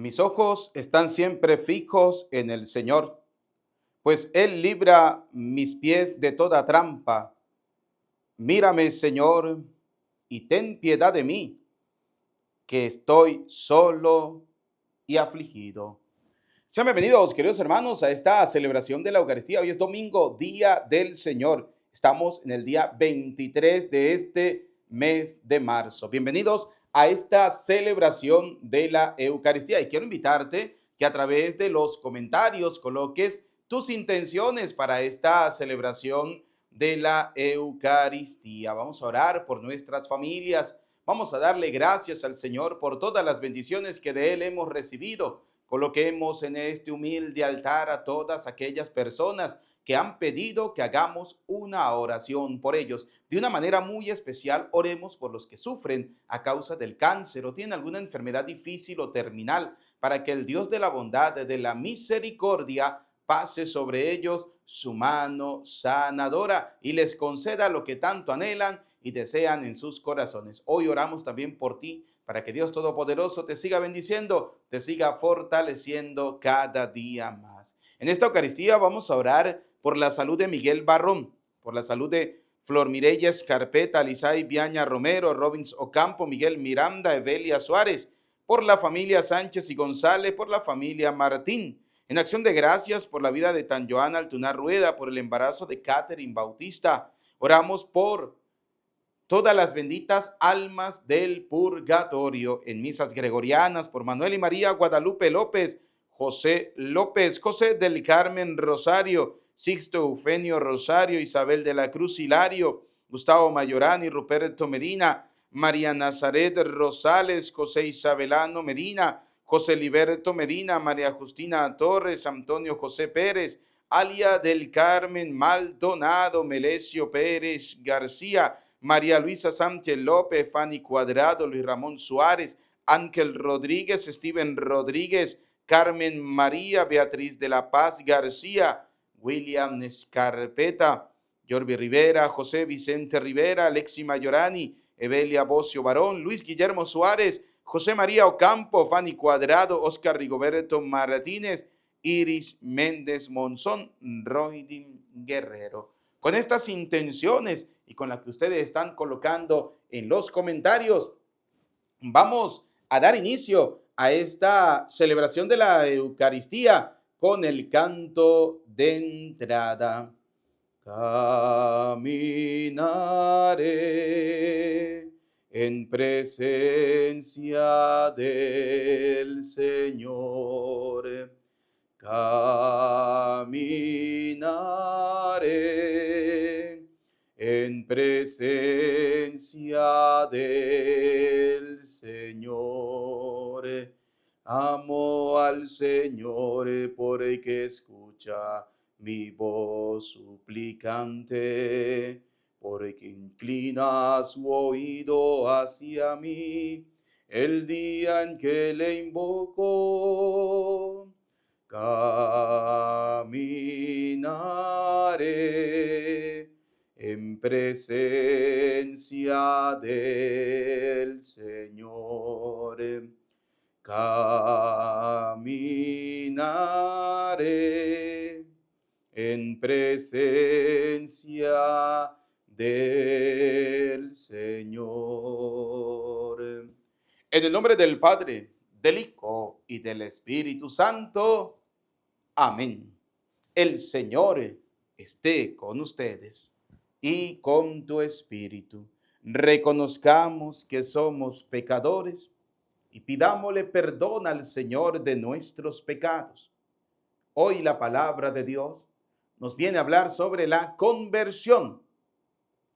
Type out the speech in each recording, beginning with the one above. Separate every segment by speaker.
Speaker 1: Mis ojos están siempre fijos en el Señor, pues Él libra mis pies de toda trampa. Mírame, Señor, y ten piedad de mí, que estoy solo y afligido. Sean bienvenidos, queridos hermanos, a esta celebración de la Eucaristía. Hoy es domingo, Día del Señor. Estamos en el día 23 de este mes de marzo. Bienvenidos a esta celebración de la Eucaristía. Y quiero invitarte que a través de los comentarios coloques tus intenciones para esta celebración de la Eucaristía. Vamos a orar por nuestras familias. Vamos a darle gracias al Señor por todas las bendiciones que de Él hemos recibido. Coloquemos en este humilde altar a todas aquellas personas que han pedido que hagamos una oración por ellos. De una manera muy especial, oremos por los que sufren a causa del cáncer o tienen alguna enfermedad difícil o terminal, para que el Dios de la bondad, de la misericordia, pase sobre ellos su mano sanadora y les conceda lo que tanto anhelan y desean en sus corazones. Hoy oramos también por ti, para que Dios Todopoderoso te siga bendiciendo, te siga fortaleciendo cada día más. En esta Eucaristía vamos a orar por la salud de Miguel Barrón, por la salud de Flor Mireya Escarpeta, Alisay Viaña Romero, Robbins Ocampo, Miguel Miranda, Evelia Suárez, por la familia Sánchez y González, por la familia Martín. En acción de gracias por la vida de Tan Joana Altunar Rueda, por el embarazo de Catherine Bautista. Oramos por todas las benditas almas del purgatorio en misas gregorianas por Manuel y María Guadalupe López, José López, José del Carmen Rosario, Sixto Eufenio Rosario, Isabel de la Cruz Hilario, Gustavo Mayorani, Ruperto Medina, María Nazaret Rosales, José Isabelano Medina, José Liberto Medina, María Justina Torres, Antonio José Pérez, Alia del Carmen Maldonado, Melesio Pérez García, María Luisa Sánchez López, Fanny Cuadrado, Luis Ramón Suárez, Ángel Rodríguez, Steven Rodríguez, Carmen María, Beatriz de la Paz García, William Escarpeta, Jorbi Rivera, José Vicente Rivera, Alexi Mayorani, Evelia Bocio Barón, Luis Guillermo Suárez, José María Ocampo, Fanny Cuadrado, Oscar Rigoberto Martínez, Iris Méndez Monzón, Roydin Guerrero. Con estas intenciones y con las que ustedes están colocando en los comentarios, vamos a dar inicio a esta celebración de la Eucaristía con el canto de entrada. Caminaré en presencia del Señor. Caminaré en presencia del Señor. Amo al Señor porque escucha mi voz suplicante, porque inclina su oído hacia mí el día en que le invoco. Caminaré en presencia del Señor. Caminaré en presencia del Señor. En el nombre del Padre, del Hijo y del Espíritu Santo. Amén. El Señor esté con ustedes y con tu espíritu. Reconozcamos que somos pecadores y pidámosle perdón al Señor de nuestros pecados. Hoy la palabra de Dios nos viene a hablar sobre la conversión,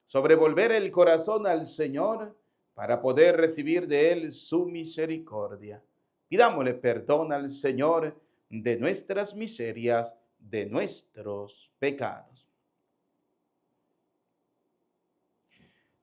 Speaker 1: sobre volver el corazón al Señor para poder recibir de Él su misericordia. Pidámosle perdón al Señor de nuestras miserias, de nuestros pecados.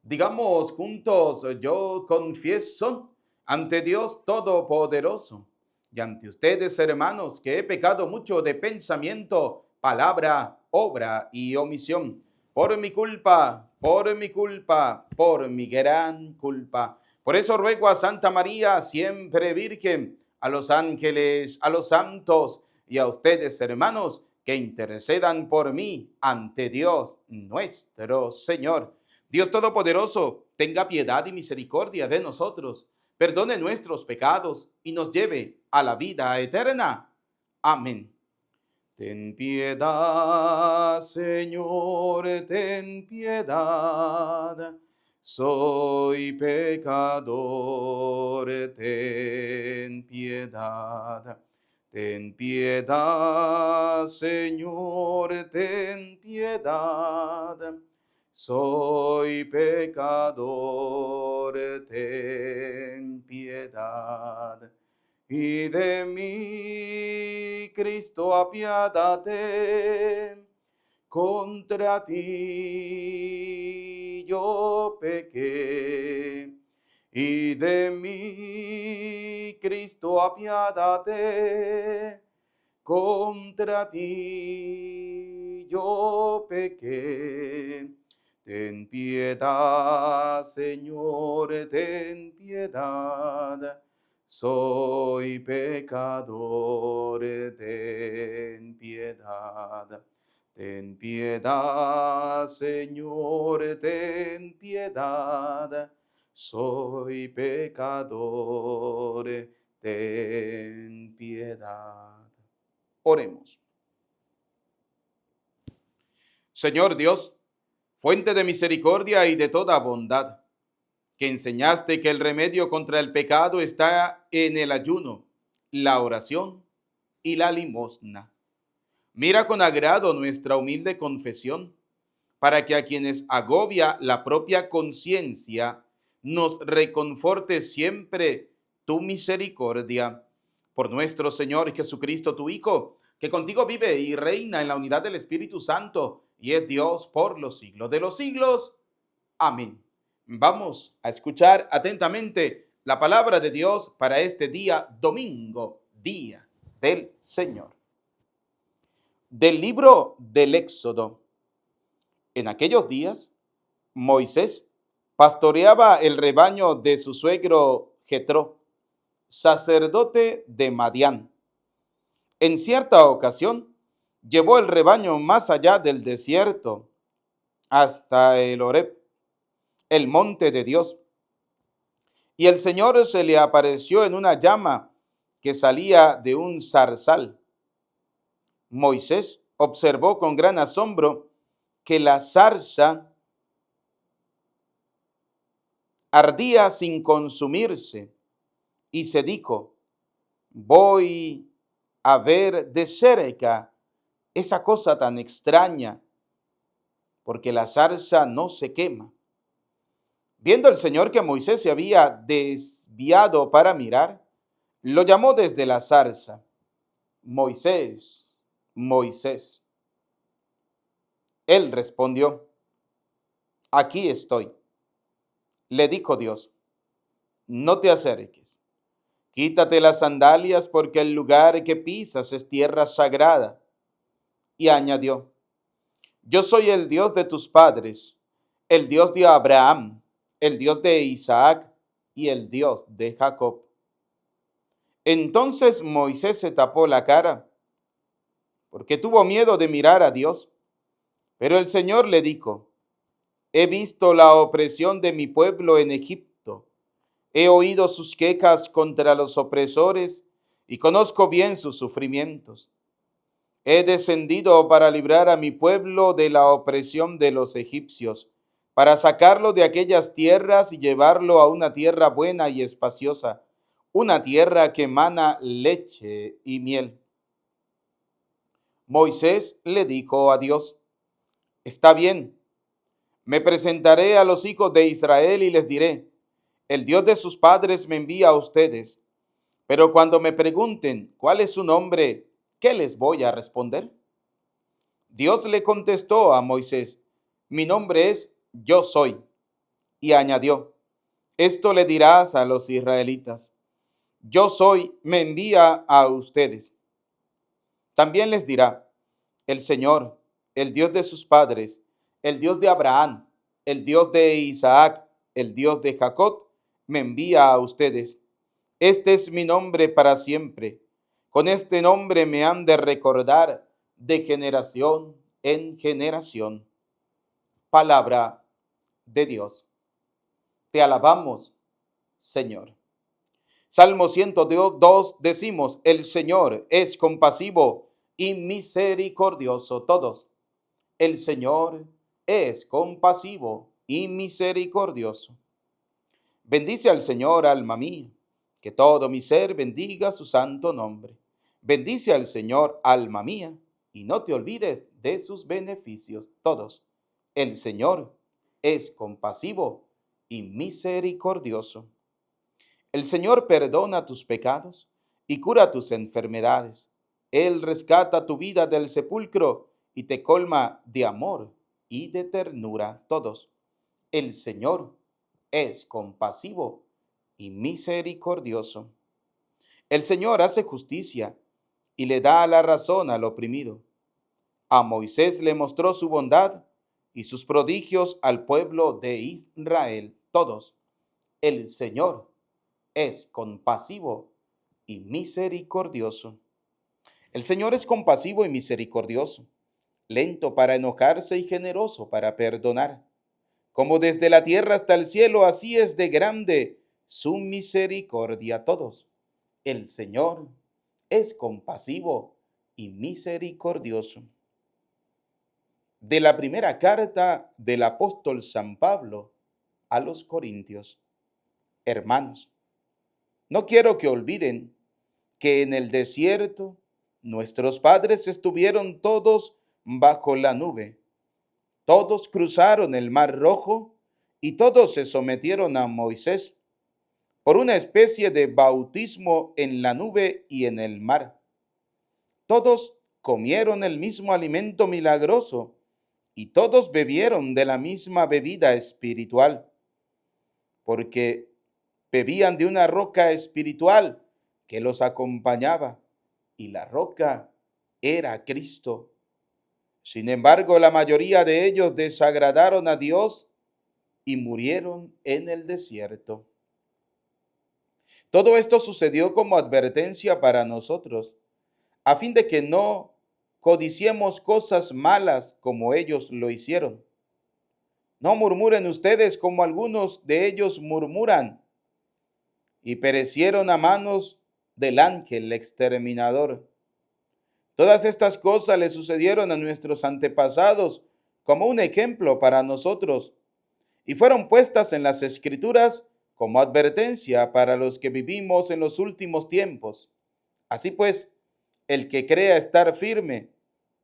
Speaker 1: Digamos juntos: yo confieso ante Dios Todopoderoso y ante ustedes, hermanos, que he pecado mucho de pensamiento, palabra, obra y omisión. Por mi culpa, por mi culpa, por mi gran culpa. Por eso ruego a Santa María, siempre Virgen, a los ángeles, a los santos y a ustedes, hermanos, que intercedan por mí ante Dios nuestro Señor. Dios Todopoderoso, tenga piedad y misericordia de nosotros, perdone nuestros pecados y nos lleve a la vida eterna. Amén. Ten piedad, Señor, ten piedad. Soy pecador, ten piedad. Ten piedad, Señor, ten piedad. Soy pecador, ten piedad. Y de mí, Cristo, apiádate. Contra ti yo pequé. Y de mí, Cristo, apiádate. Contra ti yo pequé. Ten piedad, Señor, ten piedad. Soy pecador, ten piedad. Ten piedad, Señor, ten piedad. Soy pecador, ten piedad. Oremos. Señor Dios, fuente de misericordia y de toda bondad, que enseñaste que el remedio contra el pecado está en el ayuno, la oración y la limosna. Mira con agrado nuestra humilde confesión, para que a quienes agobia la propia conciencia, nos reconforte siempre tu misericordia. Por nuestro Señor Jesucristo, tu Hijo, que contigo vive y reina en la unidad del Espíritu Santo, y es Dios por los siglos de los siglos. Amén. Vamos a escuchar atentamente la palabra de Dios para este día domingo, día del Señor. Del libro del Éxodo. En aquellos días, Moisés pastoreaba el rebaño de su suegro Jetro, sacerdote de Madián. En cierta ocasión, llevó el rebaño más allá del desierto, hasta el Horeb, el monte de Dios. Y el Señor se le apareció en una llama que salía de un zarzal. Moisés observó con gran asombro que la zarza ardía sin consumirse y se dijo: voy a ver de cerca esa cosa tan extraña, porque la zarza no se quema. Viendo el Señor que Moisés se había desviado para mirar, lo llamó desde la zarza: Moisés, Moisés. Él respondió: aquí estoy. Le dijo Dios: no te acerques, quítate las sandalias, porque el lugar que pisas es tierra sagrada. Y añadió: yo soy el Dios de tus padres, el Dios de Abraham, el Dios de Isaac y el Dios de Jacob. Entonces Moisés se tapó la cara, porque tuvo miedo de mirar a Dios. Pero el Señor le dijo: he visto la opresión de mi pueblo en Egipto, he oído sus quejas contra los opresores y conozco bien sus sufrimientos. He descendido para librar a mi pueblo de la opresión de los egipcios, para sacarlo de aquellas tierras y llevarlo a una tierra buena y espaciosa, una tierra que emana leche y miel. Moisés le dijo a Dios: está bien, me presentaré a los hijos de Israel y les diré: el Dios de sus padres me envía a ustedes. Pero cuando me pregunten cuál es su nombre, ¿qué les voy a responder? Dios le contestó a Moisés: mi nombre es Yo Soy. Y añadió: esto le dirás a los israelitas: Yo Soy me envía a ustedes. También les dirá: el Señor, el Dios de sus padres, el Dios de Abraham, el Dios de Isaac, el Dios de Jacob, me envía a ustedes. Este es mi nombre para siempre. Con este nombre me han de recordar de generación en generación. Palabra de Dios. Te alabamos, Señor. Salmo 102 decimos, el Señor es compasivo y misericordioso. Todos. El Señor es compasivo y misericordioso. Bendice al Señor, alma mía, que todo mi ser bendiga su santo nombre. Bendice al Señor, alma mía, y no te olvides de sus beneficios todos. El Señor es compasivo y misericordioso. El Señor perdona tus pecados y cura tus enfermedades. Él rescata tu vida del sepulcro y te colma de amor y de ternura todos. El Señor es compasivo y misericordioso. El Señor hace justicia y le da la razón al oprimido. A Moisés le mostró su bondad y sus prodigios al pueblo de Israel todos. El Señor es compasivo y misericordioso. El Señor es compasivo y misericordioso, lento para enojarse y generoso para perdonar. Como desde la tierra hasta el cielo, así es de grande su misericordia a todos. El Señor es compasivo y misericordioso. De la primera carta del apóstol San Pablo a los Corintios. Hermanos, no quiero que olviden que en el desierto nuestros padres estuvieron todos bajo la nube. Todos cruzaron el mar rojo y todos se sometieron a Moisés por una especie de bautismo en la nube y en el mar. Todos comieron el mismo alimento milagroso y todos bebieron de la misma bebida espiritual, porque bebían de una roca espiritual que los acompañaba, y la roca era Cristo. Sin embargo, la mayoría de ellos desagradaron a Dios y murieron en el desierto. Todo esto sucedió como advertencia para nosotros, a fin de que no codiciemos cosas malas como ellos lo hicieron. No murmuren ustedes como algunos de ellos murmuran y perecieron a manos del ángel exterminador. Todas estas cosas le sucedieron a nuestros antepasados como un ejemplo para nosotros y fueron puestas en las Escrituras como advertencia para los que vivimos en los últimos tiempos. Así pues, el que crea estar firme,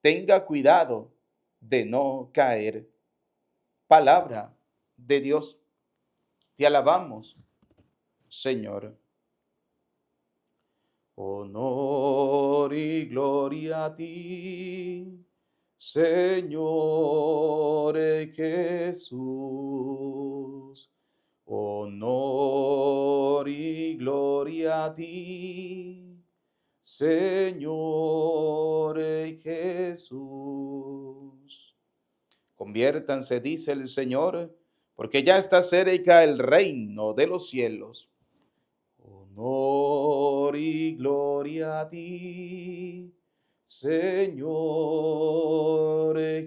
Speaker 1: tenga cuidado de no caer. Palabra de Dios. Te alabamos, Señor. Honor y gloria a ti, Señor Jesús. Honor y gloria a ti, Señor Jesús. Conviértanse, dice el Señor, porque ya está cerca el reino de los cielos. Honor y gloria a ti, Señor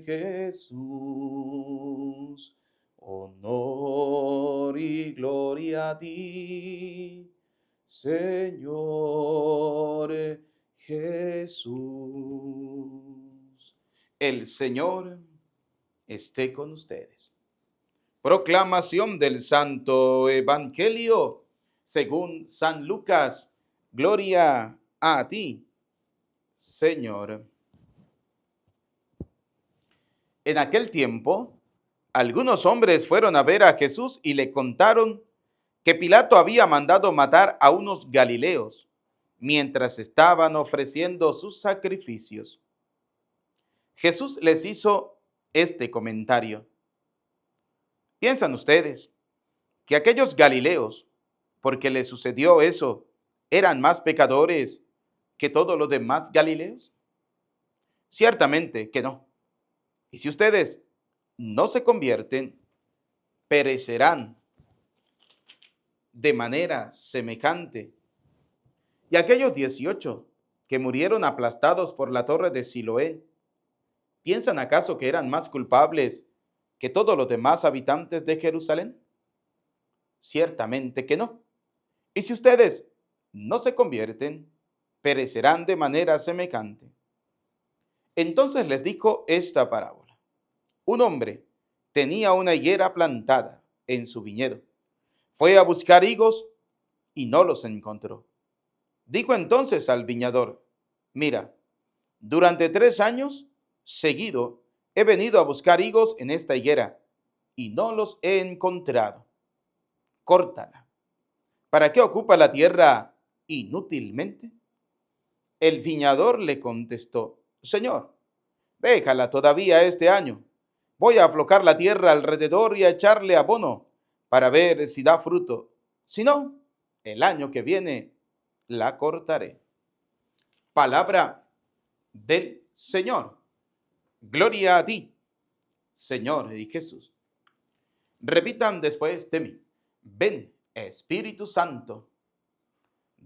Speaker 1: Jesús. Honor y gloria a ti, Señor Jesús. El Señor esté con ustedes. Proclamación del Santo Evangelio según San Lucas. Gloria a ti, Señor. En aquel tiempo, algunos hombres fueron a ver a Jesús y le contaron que Pilato había mandado matar a unos galileos mientras estaban ofreciendo sus sacrificios. Jesús les hizo este comentario. ¿Piensan ustedes que aquellos galileos, porque les sucedió eso, eran más pecadores que todos los demás galileos? Ciertamente que no. Y si ustedes no se convierten, perecerán de manera semejante Y aquellos 18 que murieron aplastados por la torre de Siloé, ¿piensan acaso que eran más culpables que todos los demás habitantes de Jerusalén? Ciertamente que no. Y si ustedes no se convierten, perecerán de manera semejante. Entonces les dijo esta parábola. Un hombre tenía una higuera plantada en su viñedo. Fue a buscar higos y no los encontró. Dijo entonces al viñador, mira, durante 3 años seguido he venido a buscar higos en esta higuera y no los he encontrado. Córtala. ¿Para qué ocupa la tierra inútilmente? El viñador le contestó, Señor, déjala todavía este año. Voy a aflojar la tierra alrededor y a echarle abono para ver si da fruto. Si no, el año que viene la cortaré. Palabra del Señor. Gloria a ti, Señor y Jesús. Repitan después de mí. Ven, Espíritu Santo,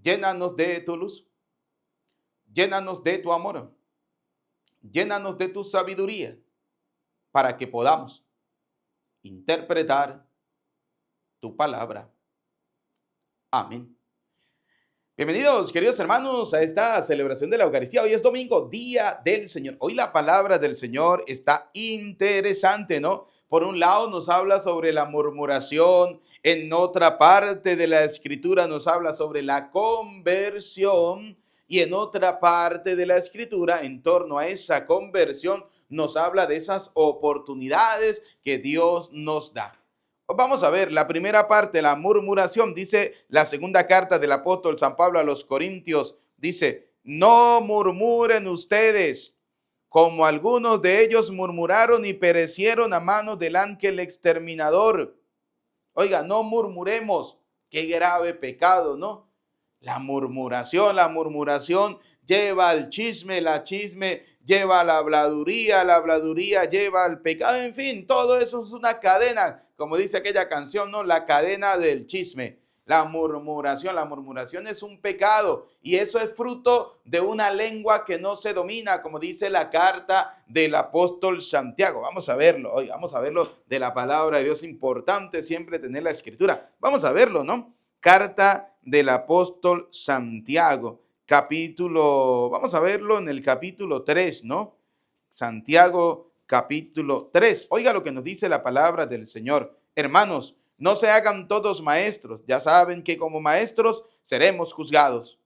Speaker 1: llénanos de tu luz, llénanos de tu amor, llénanos de tu sabiduría, para que podamos interpretar tu palabra. Amén. Bienvenidos, queridos hermanos, a esta celebración de la Eucaristía. Hoy es domingo, Día del Señor. Hoy la palabra del Señor está interesante, ¿no? Por un lado nos habla sobre la murmuración, en otra parte de la Escritura nos habla sobre la conversión y en otra parte de la Escritura, en torno a esa conversión, nos habla de esas oportunidades que Dios nos da. Vamos a ver la primera parte, la murmuración. Dice la segunda carta del apóstol San Pablo a los Corintios, dice, no murmuren ustedes, como algunos de ellos murmuraron y perecieron a manos del ángel exterminador. Oiga, no murmuremos, qué grave pecado, ¿no? La murmuración lleva al chisme, la chisme lleva a la habladuría lleva al pecado, en fin, todo eso es una cadena, como dice aquella canción, ¿no? La cadena del chisme. La murmuración es un pecado y eso es fruto de una lengua que no se domina, como dice la carta del apóstol Santiago. Vamos a verlo hoy, vamos a verlo de la palabra de Dios. Importante siempre tener la escritura. Vamos a verlo, ¿no? Carta del apóstol Santiago, vamos a verlo en el capítulo 3, ¿no? Santiago, capítulo 3. Oiga lo que nos dice la palabra del Señor. Hermanos, no se hagan todos maestros. Ya saben que como maestros seremos juzgados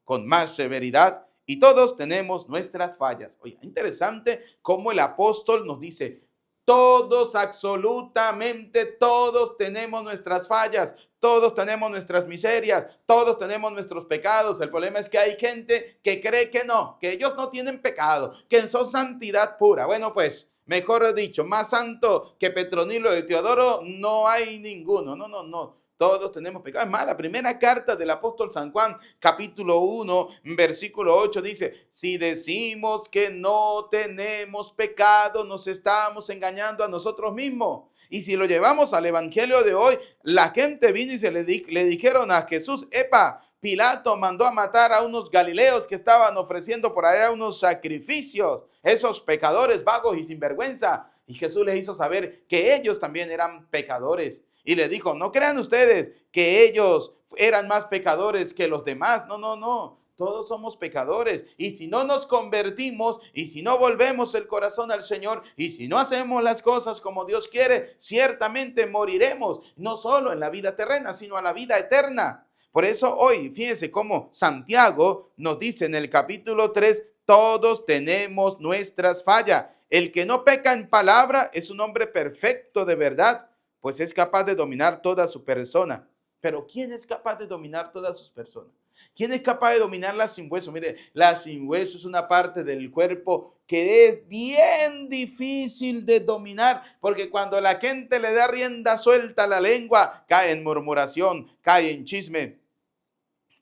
Speaker 1: con más severidad y todos tenemos nuestras fallas. Oye, interesante cómo el apóstol nos dice, todos, absolutamente todos tenemos nuestras fallas, todos tenemos nuestras miserias, todos tenemos nuestros pecados. El problema es que hay gente que cree que no, que ellos no tienen pecado, que son santidad pura. Bueno, pues, mejor dicho, más santo que Petronilo de Teodoro no hay ninguno. No. Todos tenemos pecado. Es más, la primera carta del apóstol San Juan, capítulo 1, versículo 8, dice, si decimos que no tenemos pecado, nos estamos engañando a nosotros mismos. Y si lo llevamos al evangelio de hoy, la gente vino y le dijeron a Jesús, epa, Pilato mandó a matar a unos galileos que estaban ofreciendo por allá unos sacrificios, esos pecadores vagos y sinvergüenza. Y Jesús les hizo saber que ellos también eran pecadores. Y le dijo, no crean ustedes que ellos eran más pecadores que los demás. No. Todos somos pecadores. Y si no nos convertimos, y si no volvemos el corazón al Señor, y si no hacemos las cosas como Dios quiere, ciertamente moriremos. No solo en la vida terrena, sino a la vida eterna. Por eso hoy, fíjense cómo Santiago nos dice en el capítulo 3, todos tenemos nuestras fallas. El que no peca en palabra es un hombre perfecto de verdad, pues es capaz de dominar toda su persona. Pero ¿quién es capaz de dominar todas sus personas? ¿Quién es capaz de dominarla sin hueso? Mire, la sin hueso es una parte del cuerpo que es bien difícil de dominar, porque cuando la gente le da rienda suelta a la lengua, cae en murmuración, cae en chisme,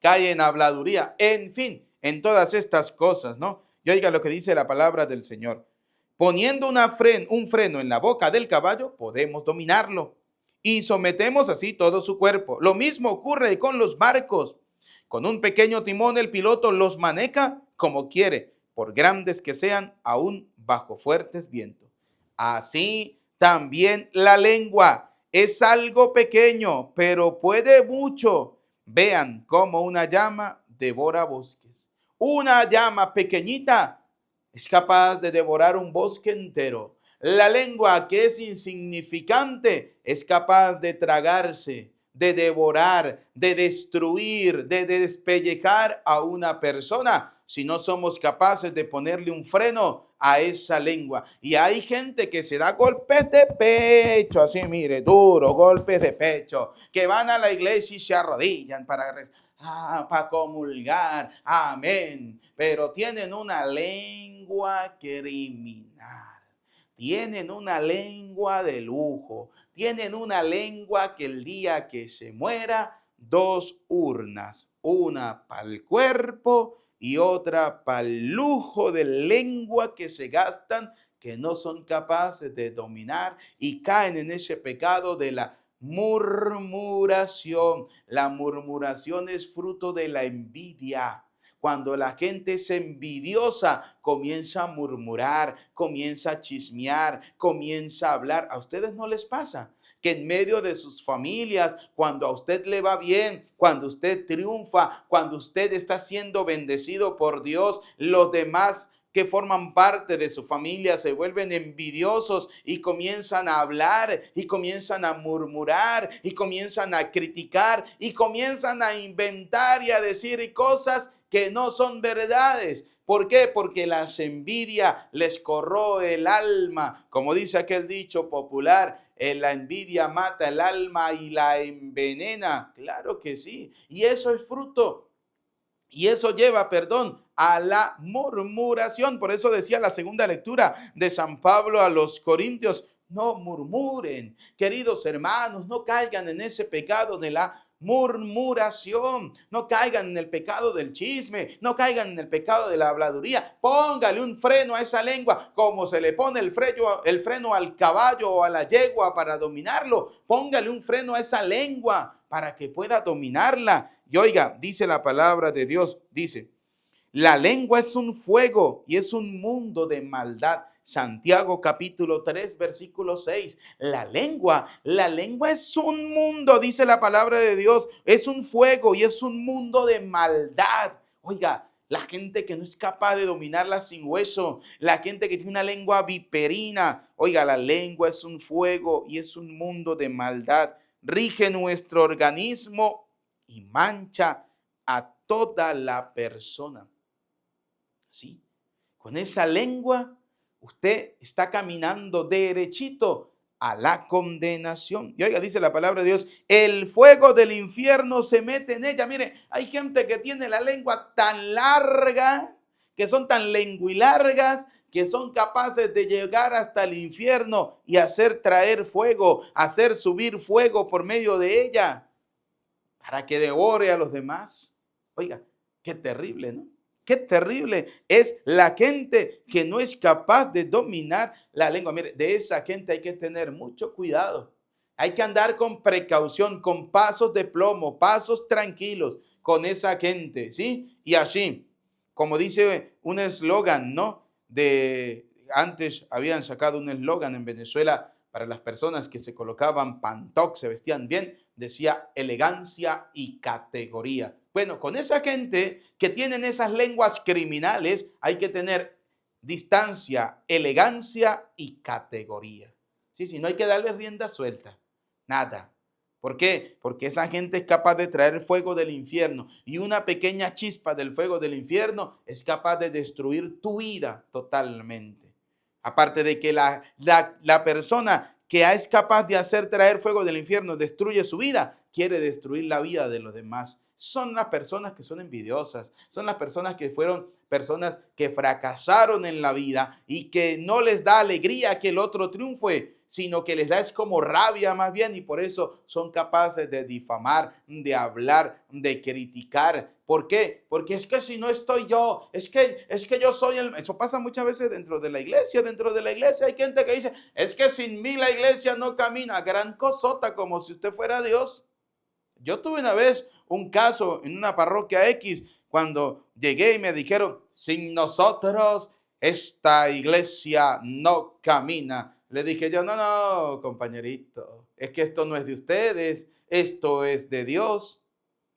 Speaker 1: cae en habladuría, en fin, en todas estas cosas, ¿no? Y oiga lo que dice la palabra del Señor. Poniendo un freno en la boca del caballo, podemos dominarlo y sometemos así todo su cuerpo. Lo mismo ocurre con los barcos. Con un pequeño timón el piloto los maneja como quiere, por grandes que sean, aún bajo fuertes vientos. Así también la lengua es algo pequeño, pero puede mucho. Vean cómo una llama devora bosques. Una llama pequeñita es capaz de devorar un bosque entero. La lengua, que es insignificante, es capaz de tragarse, de devorar, de destruir, de despellejar a una persona si no somos capaces de ponerle un freno a esa lengua. Y hay gente que se da golpes de pecho, así mire, duro, golpes de pecho, que van a la iglesia y se arrodillan para comulgar, amén, pero tienen una lengua criminal, tienen una lengua de lujo, tienen una lengua que el día que se muera, dos urnas, una para el cuerpo y otra para el lujo de lengua que se gastan, que no son capaces de dominar y caen en ese pecado de la murmuración. La murmuración es fruto de la envidia. Cuando la gente es envidiosa, comienza a murmurar, comienza a chismear, comienza a hablar. ¿A ustedes no les pasa que en medio de sus familias, cuando a usted le va bien, cuando usted triunfa, cuando usted está siendo bendecido por Dios, los demás que forman parte de su familia se vuelven envidiosos y comienzan a hablar y comienzan a murmurar y comienzan a criticar y comienzan a inventar y a decir cosas que no son verdades? ¿Por qué? Porque la envidia les corroe el alma. Como dice aquel dicho popular, la envidia mata el alma y la envenena. Claro que sí. Y eso es fruto. Y eso lleva, perdón, a la murmuración. Por eso decía la segunda lectura de San Pablo a los Corintios: no murmuren, queridos hermanos, no caigan en ese pecado de la murmuración, no caigan en el pecado del chisme, no caigan en el pecado de la habladuría. Póngale un freno a esa lengua, como se le pone el freno al caballo o a la yegua para dominarlo. Póngale un freno a esa lengua para que pueda dominarla. Y oiga, dice la palabra de Dios, dice: la lengua es un fuego y es un mundo de maldad. Santiago capítulo 3, versículo 6. La lengua es un mundo, dice la palabra de Dios. Es un fuego y es un mundo de maldad. Oiga, la gente que no es capaz de dominarla sin hueso, la gente que tiene una lengua viperina. Oiga, la lengua es un fuego y es un mundo de maldad. Rige nuestro organismo y mancha a toda la persona. ¿Sí? Con esa lengua usted está caminando derechito a la condenación. Y oiga, dice la palabra de Dios: el fuego del infierno se mete en ella. Mire, hay gente que tiene la lengua tan larga, que son tan lenguilargas, que son capaces de llegar hasta el infierno y hacer traer fuego, hacer subir fuego por medio de ella, para que devore a los demás. Oiga, qué terrible, ¿no? Qué terrible es la gente que no es capaz de dominar la lengua. Mire, de esa gente hay que tener mucho cuidado. Hay que andar con precaución, con pasos de plomo, pasos tranquilos con esa gente, ¿sí? Y así, como dice un eslogan, ¿no? Antes habían sacado un eslogan en Venezuela para las personas que se colocaban pantoc, se vestían bien, decía elegancia y categoría. Bueno, con esa gente que tienen esas lenguas criminales hay que tener distancia, elegancia y categoría. Sí, sí, no hay que darle rienda suelta, nada. ¿Por qué? Porque esa gente es capaz de traer fuego del infierno y una pequeña chispa del fuego del infierno es capaz de destruir tu vida totalmente. Aparte de que la persona que es capaz de hacer traer fuego del infierno destruye su vida, quiere destruir la vida de los demás. Son las personas que son envidiosas, son las personas que fueron personas que fracasaron en la vida y que no les da alegría que el otro triunfe, sino que les da es como rabia más bien, y por eso son capaces de difamar, de hablar, de criticar. ¿Por qué? Porque es que si no estoy yo, es que yo soy el... Eso pasa muchas veces dentro de la iglesia. Dentro de la iglesia hay gente que dice: es que sin mí la iglesia no camina. Gran cosota, como si usted fuera Dios. Yo tuve una vez un caso en una parroquia X cuando llegué y me dijeron, sin nosotros esta iglesia no camina. Le dije yo, no, no, compañerito, es que esto no es de ustedes, esto es de Dios.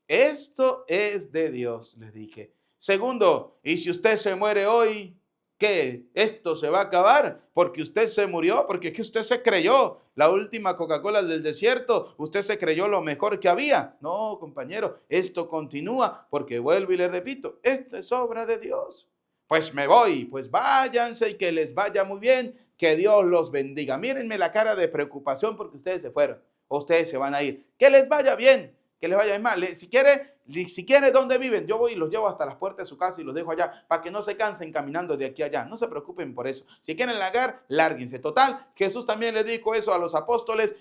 Speaker 1: Esto es de Dios, les dije. Segundo, y si usted se muere hoy, ¿qué? ¿Esto se va a acabar? Porque usted se murió, porque es que usted se creyó la última Coca-Cola del desierto, usted se creyó lo mejor que había. No, compañero, esto continúa, porque vuelvo y le repito, esto es obra de Dios. Pues me voy, pues váyanse y que les vaya muy bien, que Dios los bendiga. Mírenme la cara de preocupación porque ustedes se fueron, o ustedes se van a ir. Que les vaya bien, que les vaya bien mal. Si quiere, ¿dónde viven? Yo voy y los llevo hasta las puertas de su casa y los dejo allá para que no se cansen caminando de aquí a allá. No se preocupen por eso. Si quieren largar, lárguense. Total, Jesús también le dijo eso a los apóstoles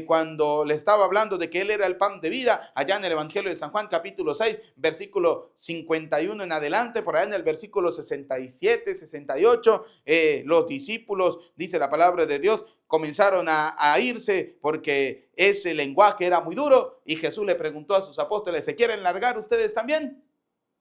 Speaker 1: cuando le estaba hablando de que Él era el pan de vida, allá en el Evangelio de San Juan, capítulo 6, versículo 51 en adelante, por allá en el versículo 67, 68, los discípulos, dice la palabra de Dios, comenzaron a irse porque ese lenguaje era muy duro y Jesús le preguntó a sus apóstoles, ¿se quieren largar ustedes también?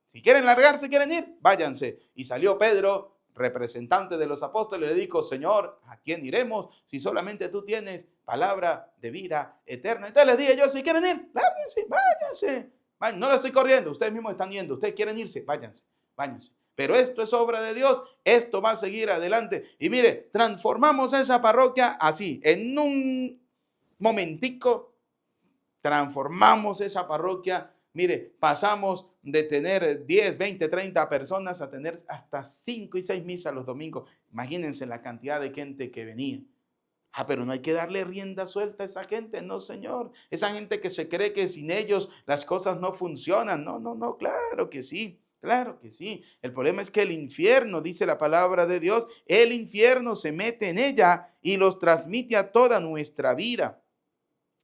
Speaker 1: Si quieren largar, ¿se quieren ir? Váyanse. Y salió Pedro, representante de los apóstoles, le dijo, Señor, ¿a quién iremos si solamente tú tienes palabra de vida eterna? Entonces les dije yo, si quieren ir, lárguense, váyanse. No lo estoy corriendo, ustedes mismos están yendo, ustedes quieren irse, váyanse, váyanse. Pero esto es obra de Dios, esto va a seguir adelante. Y mire, transformamos esa parroquia así, en un momentico, transformamos esa parroquia. Mire, pasamos de tener 10, 20, 30 personas a tener hasta 5 y 6 misas los domingos. Imagínense la cantidad de gente que venía. Pero no hay que darle rienda suelta a esa gente, no, señor. Esa gente que se cree que sin ellos las cosas no funcionan. No, no, no, claro que sí. Claro que sí. El problema es que el infierno, dice la palabra de Dios, el infierno se mete en ella y los transmite a toda nuestra vida.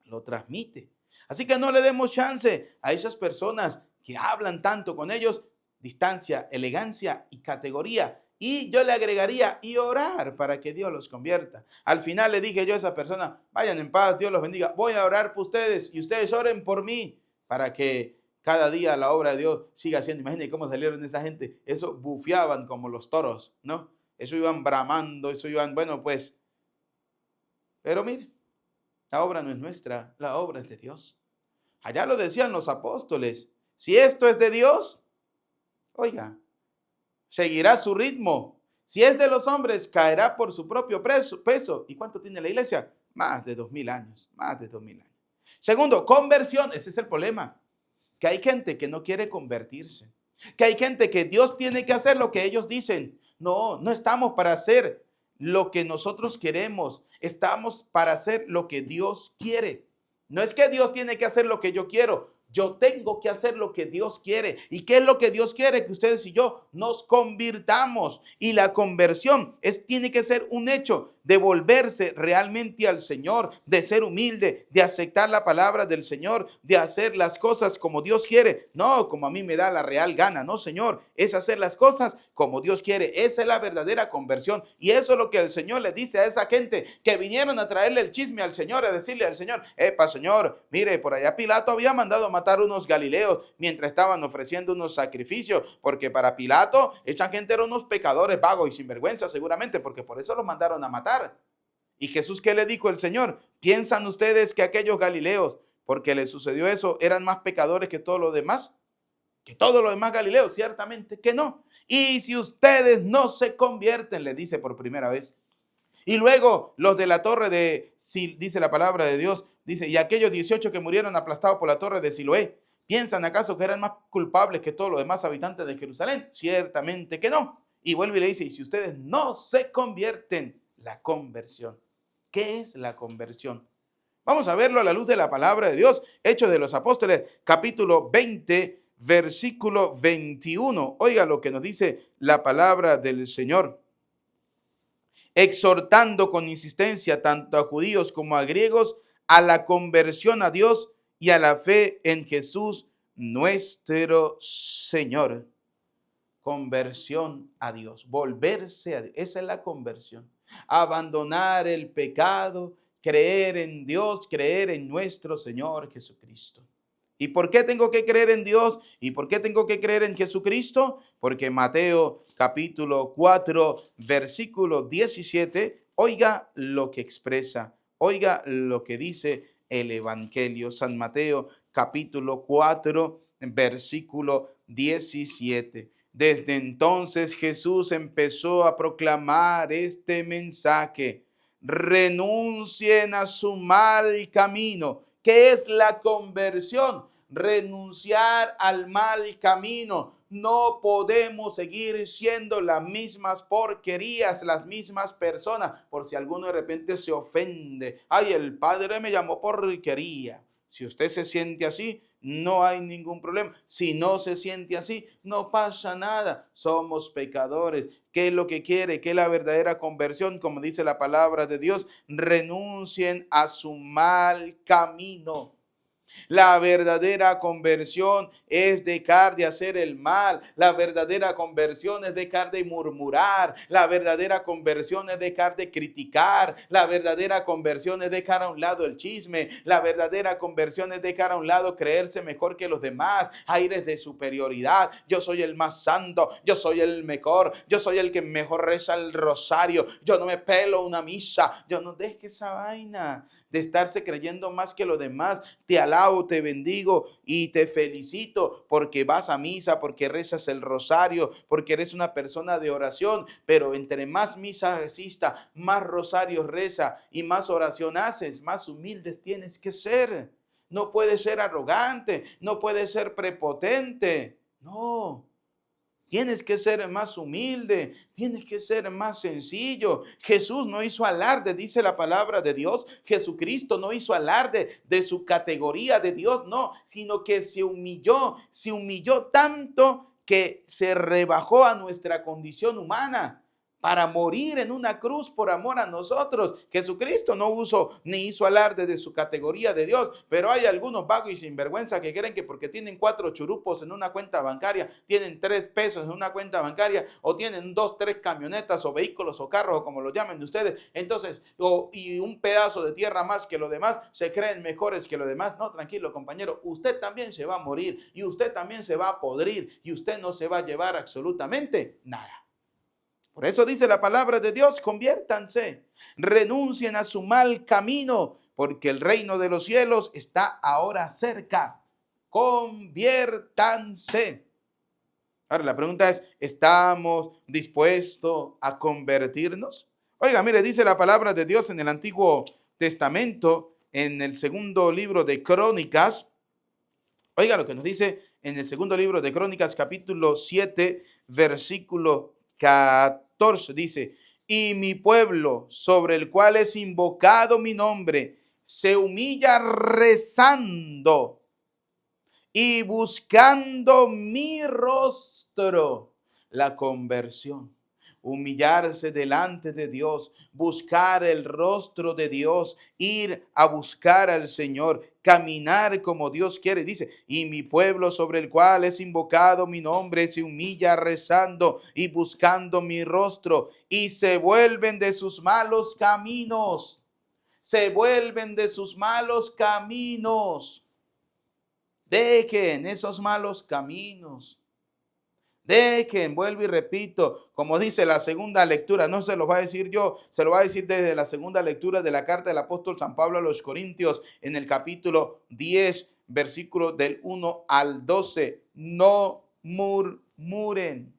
Speaker 1: Lo transmite. Así que no le demos chance a esas personas que hablan tanto con ellos. Distancia, elegancia y categoría. Y yo le agregaría y orar para que Dios los convierta. Al final le dije yo a esa persona, vayan en paz, Dios los bendiga. Voy a orar por ustedes y ustedes oren por mí para que cada día la obra de Dios siga siendo. Imagínense cómo salieron esa gente. Eso bufeaban como los toros, ¿no? Eso iban bramando, eso iban, bueno, pues. Pero mire, la obra no es nuestra, la obra es de Dios. Allá lo decían los apóstoles. Si esto es de Dios, oiga, seguirá su ritmo. Si es de los hombres, caerá por su propio peso. ¿Y cuánto tiene la iglesia? Más de 2000 años, más de 2000 años. Segundo, conversión. Ese es el problema. Que hay gente que no quiere convertirse. Que hay gente que Dios tiene que hacer lo que ellos dicen. No, no estamos para hacer lo que nosotros queremos. Estamos para hacer lo que Dios quiere. No es que Dios tiene que hacer lo que yo quiero. Yo tengo que hacer lo que Dios quiere. ¿Y qué es lo que Dios quiere? Que ustedes y yo nos convirtamos. Y la conversión tiene que ser un hecho de volverse realmente al Señor, de ser humilde, de aceptar la palabra del Señor, de hacer las cosas como Dios quiere. No como a mí me da la real gana. No, Señor, es hacer las cosas como Dios quiere. Esa es la verdadera conversión. Y eso es lo que el Señor le dice a esa gente que vinieron a traerle el chisme al Señor, a decirle al Señor, Señor, mire, por allá Pilato había mandado a matar unos galileos mientras estaban ofreciendo unos sacrificios, porque para Pilato esa gente eran unos pecadores vagos y sinvergüenza seguramente, porque por eso los mandaron a matar. ¿Y Jesús qué le dijo el Señor? ¿Piensan ustedes que aquellos galileos, porque les sucedió eso, eran más pecadores que todos los demás? Que todos los demás galileos, ciertamente que no. Y si ustedes no se convierten, le dice por primera vez. Y luego los de la torre de, dice la palabra de Dios, dice, y aquellos 18 que murieron aplastados por la torre de Siloé, ¿piensan acaso que eran más culpables que todos los demás habitantes de Jerusalén? Ciertamente que no. Y vuelve y le dice, y si ustedes no se convierten, la conversión. ¿Qué es la conversión? Vamos a verlo a la luz de la palabra de Dios. Hechos de los Apóstoles, capítulo 20, versículo 21. Oiga lo que nos dice la palabra del Señor. Exhortando con insistencia tanto a judíos como a griegos a la conversión a Dios y a la fe en Jesús nuestro Señor. Conversión a Dios, volverse a Dios. Esa es la conversión. Abandonar el pecado, creer en Dios, creer en nuestro Señor Jesucristo. ¿Y por qué tengo que creer en Dios? ¿Y por qué tengo que creer en Jesucristo? Porque Mateo capítulo 4, versículo 17, oiga lo que expresa, oiga lo que dice el Evangelio. San Mateo capítulo 4, versículo 17. Desde entonces Jesús empezó a proclamar este mensaje: renuncien a su mal camino. ¿Qué es la conversión? Renunciar al mal camino. No podemos seguir siendo las mismas porquerías, las mismas personas. Por si alguno de repente se ofende. Ay, el padre me llamó porquería. Si usted se siente así, no hay ningún problema. Si no se siente así, no pasa nada. Somos pecadores. ¿Qué es lo que quiere? ¿Qué es la verdadera conversión? Como dice la palabra de Dios, renuncien a su mal camino. La verdadera conversión es dejar de hacer el mal. La verdadera conversión es dejar de murmurar. La verdadera conversión es dejar de criticar. La verdadera conversión es dejar a un lado el chisme. La verdadera conversión es dejar a un lado creerse mejor que los demás. Aires de superioridad. Yo soy el más santo. Yo soy el mejor. Yo soy el que mejor reza el rosario. Yo no me pelo una misa. Yo no deje esa vaina de estarse creyendo más que los demás. Te alabo, te bendigo y te felicito porque vas a misa, porque rezas el rosario, porque eres una persona de oración, pero entre más misa asista, más rosarios reza y más oración haces, más humildes tienes que ser. No puedes ser arrogante, no puedes ser prepotente, no. Tienes que ser más humilde, tienes que ser más sencillo. Jesús no hizo alarde, dice la palabra de Dios. Jesucristo no hizo alarde de su categoría de Dios, no, sino que se humilló tanto que se rebajó a nuestra condición humana para morir en una cruz por amor a nosotros. Jesucristo no usó ni hizo alarde de su categoría de Dios, pero hay algunos vagos y sinvergüenza que creen que porque tienen 4 churupos en una cuenta bancaria, tienen 3 pesos en una cuenta bancaria, o tienen 2, 3 camionetas o vehículos o carros o como lo llamen ustedes, entonces, y un pedazo de tierra más que los demás, se creen mejores que los demás. No, tranquilo compañero, usted también se va a morir y usted también se va a podrir y usted no se va a llevar absolutamente nada. Por eso dice la palabra de Dios: conviértanse, renuncien a su mal camino, porque el reino de los cielos está ahora cerca. Conviértanse. Ahora la pregunta es: ¿estamos dispuestos a convertirnos? Oiga, mire, dice la palabra de Dios en el Antiguo Testamento, en el segundo libro de Crónicas. Oiga lo que nos dice en el segundo libro de Crónicas, capítulo 7, versículo 14, dice: y mi pueblo, sobre el cual es invocado mi nombre, se humilla rezando y buscando mi rostro. La conversión, humillarse delante de Dios, buscar el rostro de Dios, ir a buscar al Señor, caminar como Dios quiere. Dice: y mi pueblo, sobre el cual es invocado mi nombre, se humilla rezando y buscando mi rostro, y se vuelven de sus malos caminos. Se vuelven de sus malos caminos. Dejen esos malos caminos. Dejen, vuelvo y repito, como dice la segunda lectura, no se lo va a decir yo, se lo va a decir desde la segunda lectura de la carta del apóstol San Pablo a los Corintios, en el capítulo 10, versículo del 1 al 12. No murmuren,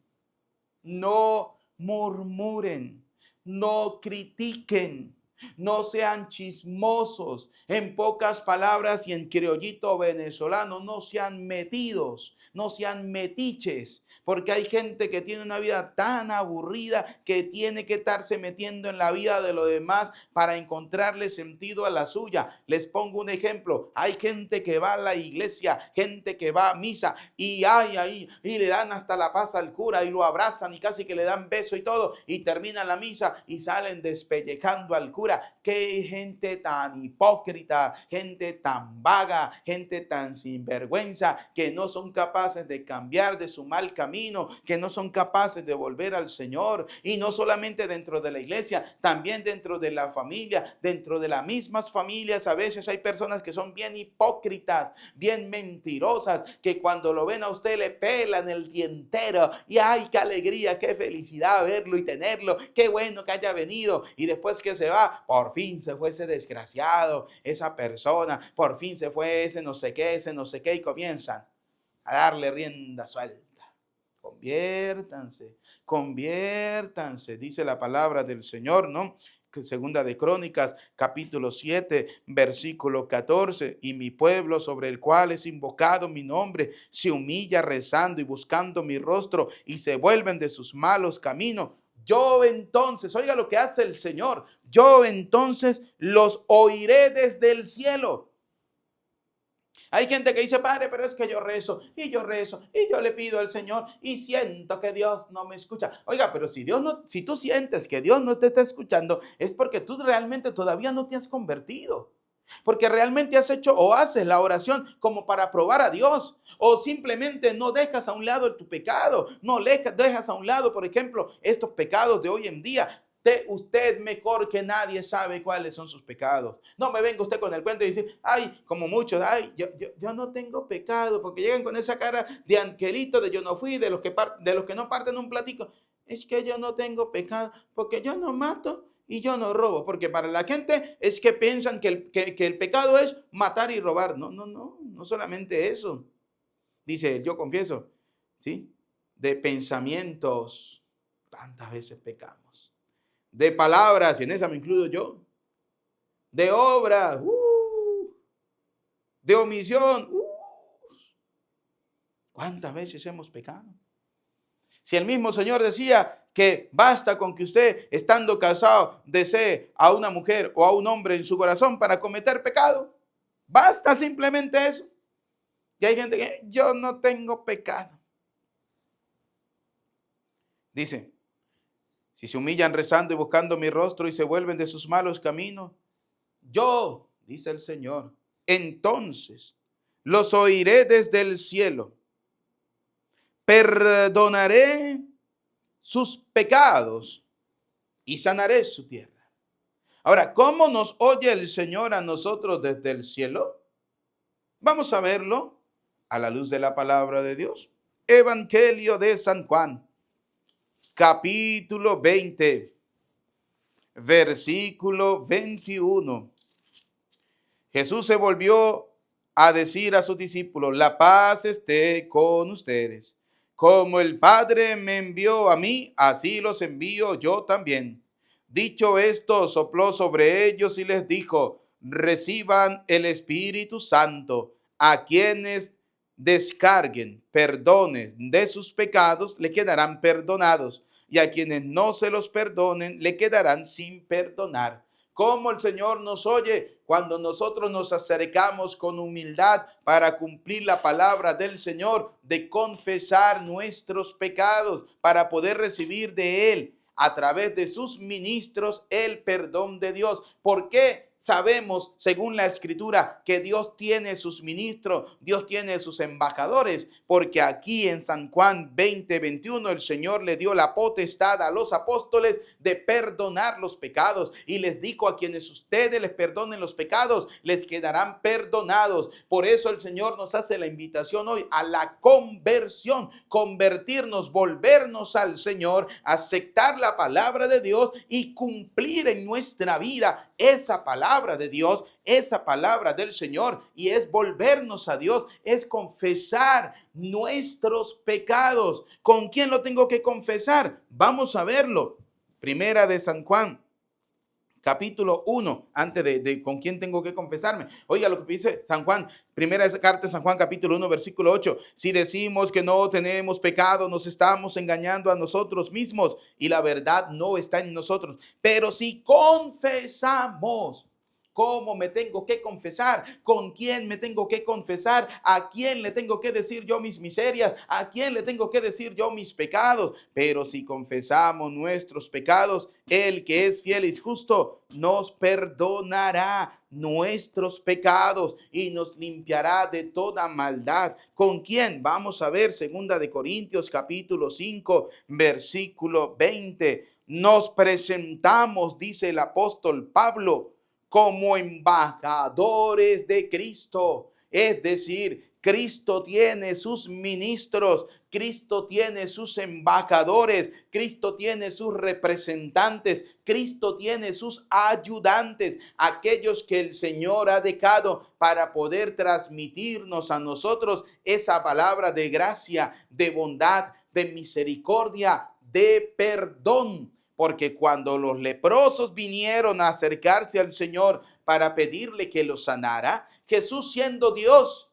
Speaker 1: no murmuren, no critiquen, no sean chismosos. En pocas palabras y en criollito venezolano, no sean metidos, no sean metiches. Porque hay gente que tiene una vida tan aburrida que tiene que estarse metiendo en la vida de los demás para encontrarle sentido a la suya. Les pongo un ejemplo. Hay gente que va a la iglesia, gente que va a misa y le dan hasta la paz al cura y lo abrazan y casi que le dan beso y todo, y terminan la misa y salen despellejando al cura. qué gente tan hipócrita, gente tan vaga, gente tan sinvergüenza, que no son capaces de cambiar de su mal camino, que no son capaces de volver al Señor. Y no solamente dentro de la iglesia, también dentro de la familia, dentro de las mismas familias. A veces hay personas que son bien hipócritas, bien mentirosas, que cuando lo ven a usted le pelan el día entero. Y ay, qué alegría, qué felicidad verlo y tenerlo, qué bueno que haya venido. Y después que se va, por fin se fue ese desgraciado, esa persona, por fin se fue ese no sé qué, y comienzan a darle rienda suelta. Conviértanse, conviértanse, dice la palabra del Señor, ¿no? Segunda de Crónicas, capítulo 7, versículo 14. Y mi pueblo, sobre el cual es invocado mi nombre, se humilla rezando y buscando mi rostro y se vuelven de sus malos caminos. Yo entonces, oiga lo que hace el Señor, yo entonces los oiré desde el cielo. Hay gente que dice, padre, pero es que yo rezo y yo le pido al Señor y siento que Dios no me escucha. Oiga, pero si tú sientes que Dios no te está escuchando, es porque tú realmente todavía no te has convertido. Porque realmente has hecho o haces la oración como para probar a Dios. O simplemente no dejas a un lado tu pecado. No dejas a un lado, por ejemplo, estos pecados de hoy en día. Usted mejor que nadie sabe cuáles son sus pecados. No me venga usted con el cuento y decir, ay, como muchos, ay, yo no tengo pecado, porque llegan con esa cara de angelito, de yo no fui, de los que no parten un platico. Es que yo no tengo pecado, porque yo no mato y yo no robo. Porque para la gente es que piensan que el pecado es matar y robar. No solamente eso. Dice, yo confieso, ¿sí? De pensamientos, tantas veces pecamos. De palabras, y en esa me incluyo yo, de obras, de omisión. ¿Cuántas veces hemos pecado? Si el mismo Señor decía que basta con que usted, estando casado, desee a una mujer o a un hombre en su corazón para cometer pecado, basta simplemente eso. Y hay gente que yo no tengo pecado. Dice, si se humillan rezando y buscando mi rostro y se vuelven de sus malos caminos, yo, dice el Señor, entonces los oiré desde el cielo, perdonaré sus pecados y sanaré su tierra. Ahora, ¿cómo nos oye el Señor a nosotros desde el cielo? Vamos a verlo a la luz de la palabra de Dios. Evangelio de San Juan, capítulo 20, versículo 21. Jesús se volvió a decir a sus discípulos, la paz esté con ustedes. Como el Padre me envió a mí, así los envío yo también. Dicho esto, sopló sobre ellos y les dijo, reciban el Espíritu Santo. A quienes descarguen perdones de sus pecados, le quedarán perdonados. Y a quienes no se los perdonen, le quedarán sin perdonar. Cómo el Señor nos oye cuando nosotros nos acercamos con humildad para cumplir la palabra del Señor, de confesar nuestros pecados para poder recibir de Él a través de sus ministros el perdón de Dios. ¿Por qué? Sabemos, según la Escritura, que Dios tiene sus ministros, Dios tiene sus embajadores, porque aquí en San Juan 20:21 el Señor le dio la potestad a los apóstoles de perdonar los pecados y les dijo, a quienes ustedes les perdonen los pecados, les quedarán perdonados. Por eso el Señor nos hace la invitación hoy a la conversión, convertirnos, volvernos al Señor, aceptar la palabra de Dios y cumplir en nuestra vida esa palabra de Dios, esa palabra del Señor, y es volvernos a Dios, es confesar nuestros pecados. ¿Con quién lo tengo que confesar? Vamos a verlo. Primera de San Juan, capítulo 1, antes de con quién tengo que confesarme. Oiga lo que dice San Juan, primera carta de San Juan, capítulo 1, versículo 8. Si decimos que no tenemos pecado, nos estamos engañando a nosotros mismos y la verdad no está en nosotros. Pero si confesamos cómo me tengo que confesar, con quién me tengo que confesar, a quién le tengo que decir yo mis miserias, a quién le tengo que decir yo mis pecados. Pero si confesamos nuestros pecados, el que es fiel y justo nos perdonará nuestros pecados y nos limpiará de toda maldad. ¿Con quién? Vamos a ver 2 Corintios capítulo 5, versículo 20. Nos presentamos, dice el apóstol Pablo, como embajadores de Cristo. Es decir, Cristo tiene sus ministros, Cristo tiene sus embajadores, Cristo tiene sus representantes, Cristo tiene sus ayudantes, aquellos que el Señor ha dejado para poder transmitirnos a nosotros esa palabra de gracia, de bondad, de misericordia, de perdón. Porque cuando los leprosos vinieron a acercarse al Señor para pedirle que los sanara, Jesús, siendo Dios,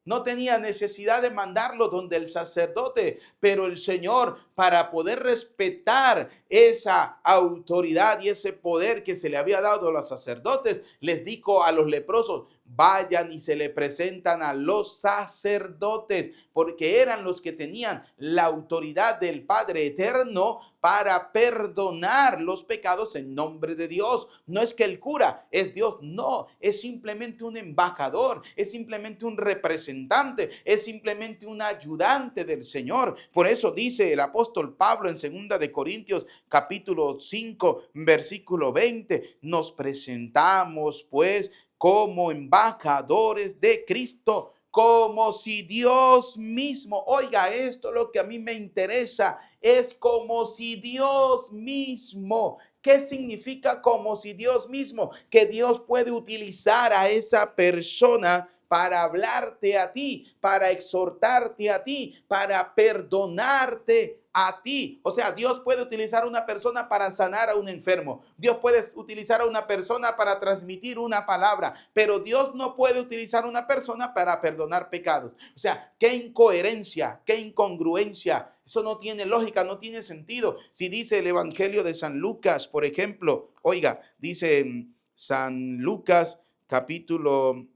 Speaker 1: no tenía necesidad de mandarlo donde el sacerdote, pero el Señor, para poder respetar esa autoridad y ese poder que se le había dado a los sacerdotes, les dijo a los leprosos: vayan y se le presentan a los sacerdotes, porque eran los que tenían la autoridad del Padre Eterno para perdonar los pecados en nombre de Dios. No es que el cura es Dios, no, es simplemente un embajador, es simplemente un representante, es simplemente un ayudante del Señor. Por eso dice el apóstol Pablo en 2 Corintios capítulo 5, versículo 20, nos presentamos pues como embajadores de Cristo, como si Dios mismo, oiga esto, lo que a mí me interesa, es como si Dios mismo. ¿Qué significa como si Dios mismo? Que Dios puede utilizar a esa persona para hablarte a ti, para exhortarte a ti, para perdonarte a ti. O sea, Dios puede utilizar a una persona para sanar a un enfermo. Dios puede utilizar a una persona para transmitir una palabra, pero Dios no puede utilizar a una persona para perdonar pecados. O sea, qué incoherencia, qué incongruencia. Eso no tiene lógica, no tiene sentido. Si dice el Evangelio de San Lucas, por ejemplo, oiga, dice San Lucas capítulo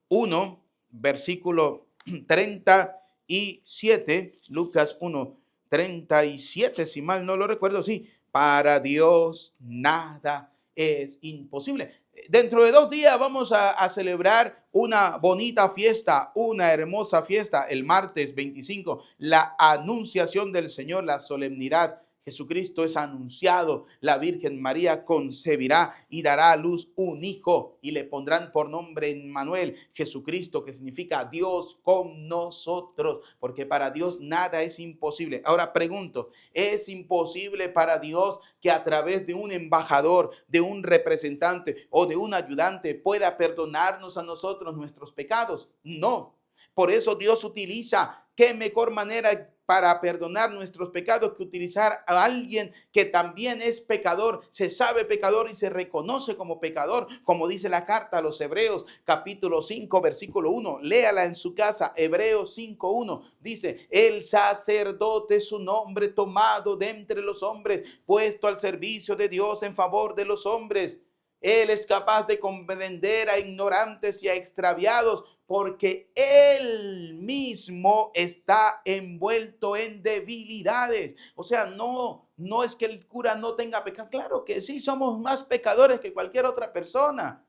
Speaker 1: 1, versículo 37, Lucas 1, 37, si mal no lo recuerdo, sí, para Dios nada es imposible. Dentro de 2 días vamos a celebrar una bonita fiesta, una hermosa fiesta, el martes 25, la anunciación del Señor, la solemnidad. Jesucristo es anunciado, la Virgen María concebirá y dará a luz un hijo y le pondrán por nombre Emmanuel, Jesucristo, que significa Dios con nosotros, porque para Dios nada es imposible. Ahora pregunto, ¿es imposible para Dios que a través de un embajador, de un representante o de un ayudante pueda perdonarnos a nosotros nuestros pecados? No. Por eso Dios utiliza, qué mejor manera para perdonar nuestros pecados que utilizar a alguien que también es pecador, se sabe pecador y se reconoce como pecador, como dice la carta a los Hebreos, capítulo 5, versículo 1. Léala en su casa, Hebreos 5, 1. Dice: el sacerdote es un hombre tomado de entre los hombres, puesto al servicio de Dios en favor de los hombres. Él es capaz de comprender a ignorantes y a extraviados, porque él mismo está envuelto en debilidades. O sea, no es que el cura no tenga pecado. Claro que sí, somos más pecadores que cualquier otra persona.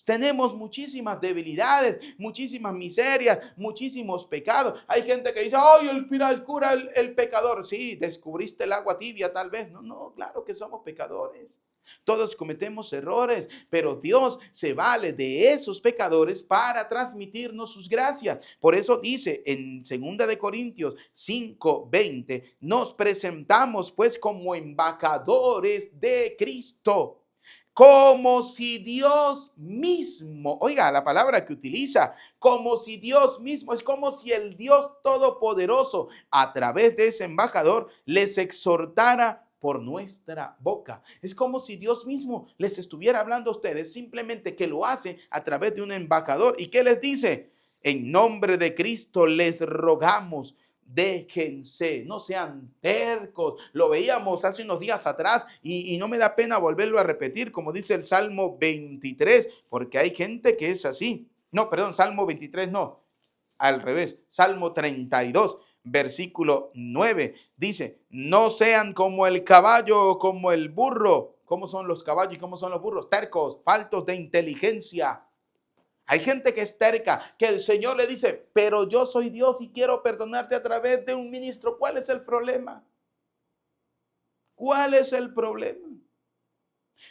Speaker 1: Tenemos muchísimas debilidades, muchísimas miserias, muchísimos pecados. Hay gente que dice: ay, el cura, el pecador. Sí, descubriste el agua tibia tal vez. No, claro que somos pecadores. Todos cometemos errores, pero Dios se vale de esos pecadores para transmitirnos sus gracias. Por eso dice en 2 Corintios 5:20, nos presentamos pues como embajadores de Cristo, como si Dios mismo, oiga la palabra que utiliza, como si Dios mismo, es como si el Dios Todopoderoso a través de ese embajador les exhortara por nuestra boca. Es como si Dios mismo les estuviera hablando a ustedes, simplemente que lo hace a través de un embajador. ¿Y qué les dice? En nombre de Cristo les rogamos, déjense, no sean tercos. Lo veíamos hace unos días atrás y no me da pena volverlo a repetir, como dice el Salmo 23, porque hay gente que es así. No, perdón, Salmo 23 no, al revés. Salmo 32, versículo 9, dice, no sean como el caballo o como el burro. ¿Cómo son los caballos y cómo son los burros? Tercos, faltos de inteligencia. Hay gente que es terca, que el Señor le dice, pero yo soy Dios y quiero perdonarte a través de un ministro. ¿Cuál es el problema? ¿Cuál es el problema?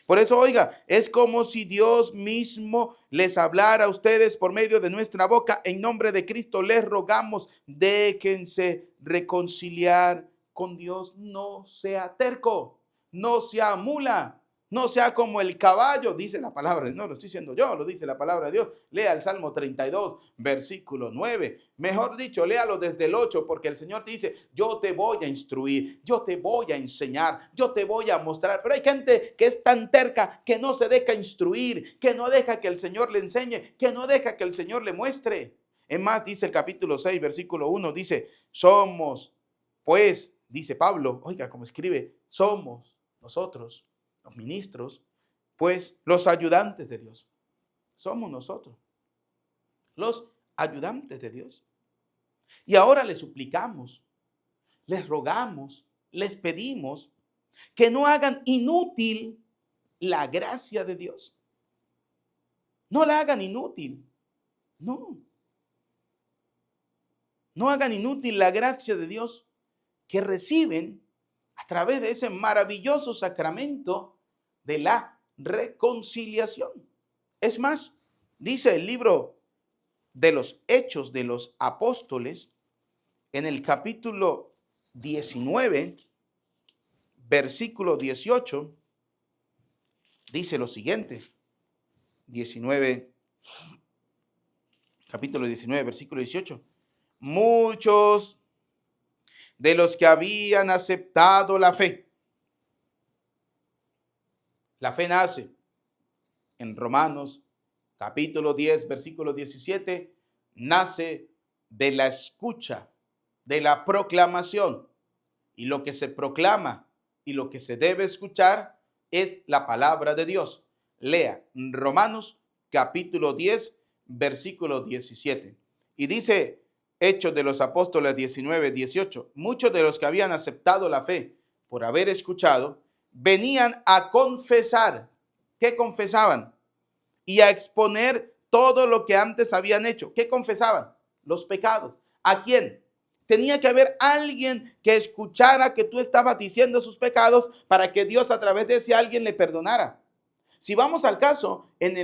Speaker 1: Por eso, oiga, es como si Dios mismo les hablara a ustedes por medio de nuestra boca. En nombre de Cristo les rogamos, déjense reconciliar con Dios. No sea terco, no sea mula. No sea como el caballo, dice la palabra, no lo estoy diciendo yo, lo dice la palabra de Dios. Lea el Salmo 32, versículo 9. Mejor dicho, léalo desde el 8, porque el Señor te dice, yo te voy a instruir, yo te voy a enseñar, yo te voy a mostrar. Pero hay gente que es tan terca que no se deja instruir, que no deja que el Señor le enseñe, que no deja que el Señor le muestre. Es más, dice el capítulo 6, versículo 1, dice, somos, pues, dice Pablo, oiga, como escribe, somos nosotros los ministros, pues los ayudantes de Dios. Somos nosotros, los ayudantes de Dios. Y ahora les suplicamos, les rogamos, les pedimos que no hagan inútil la gracia de Dios. No la hagan inútil. No. No hagan inútil la gracia de Dios que reciben a través de ese maravilloso sacramento de la reconciliación. Es más, dice el libro de los Hechos de los Apóstoles, en el capítulo 19, versículo 18, dice lo siguiente. Capítulo 19, versículo 18. Muchos de los que habían aceptado la fe. La fe nace en Romanos capítulo 10, versículo 17, nace de la escucha, de la proclamación. Y lo que se proclama y lo que se debe escuchar es la palabra de Dios. Lea Romanos capítulo 10, versículo 17. Y dice Hechos de los Apóstoles 19, 18. Muchos de los que habían aceptado la fe por haber escuchado, venían a confesar. ¿Qué confesaban? Y a exponer todo lo que antes habían hecho. ¿Qué confesaban? Los pecados. ¿A quién? Tenía que haber alguien que escuchara que tú estabas diciendo sus pecados para que Dios a través de ese alguien le perdonara. Si vamos al caso, en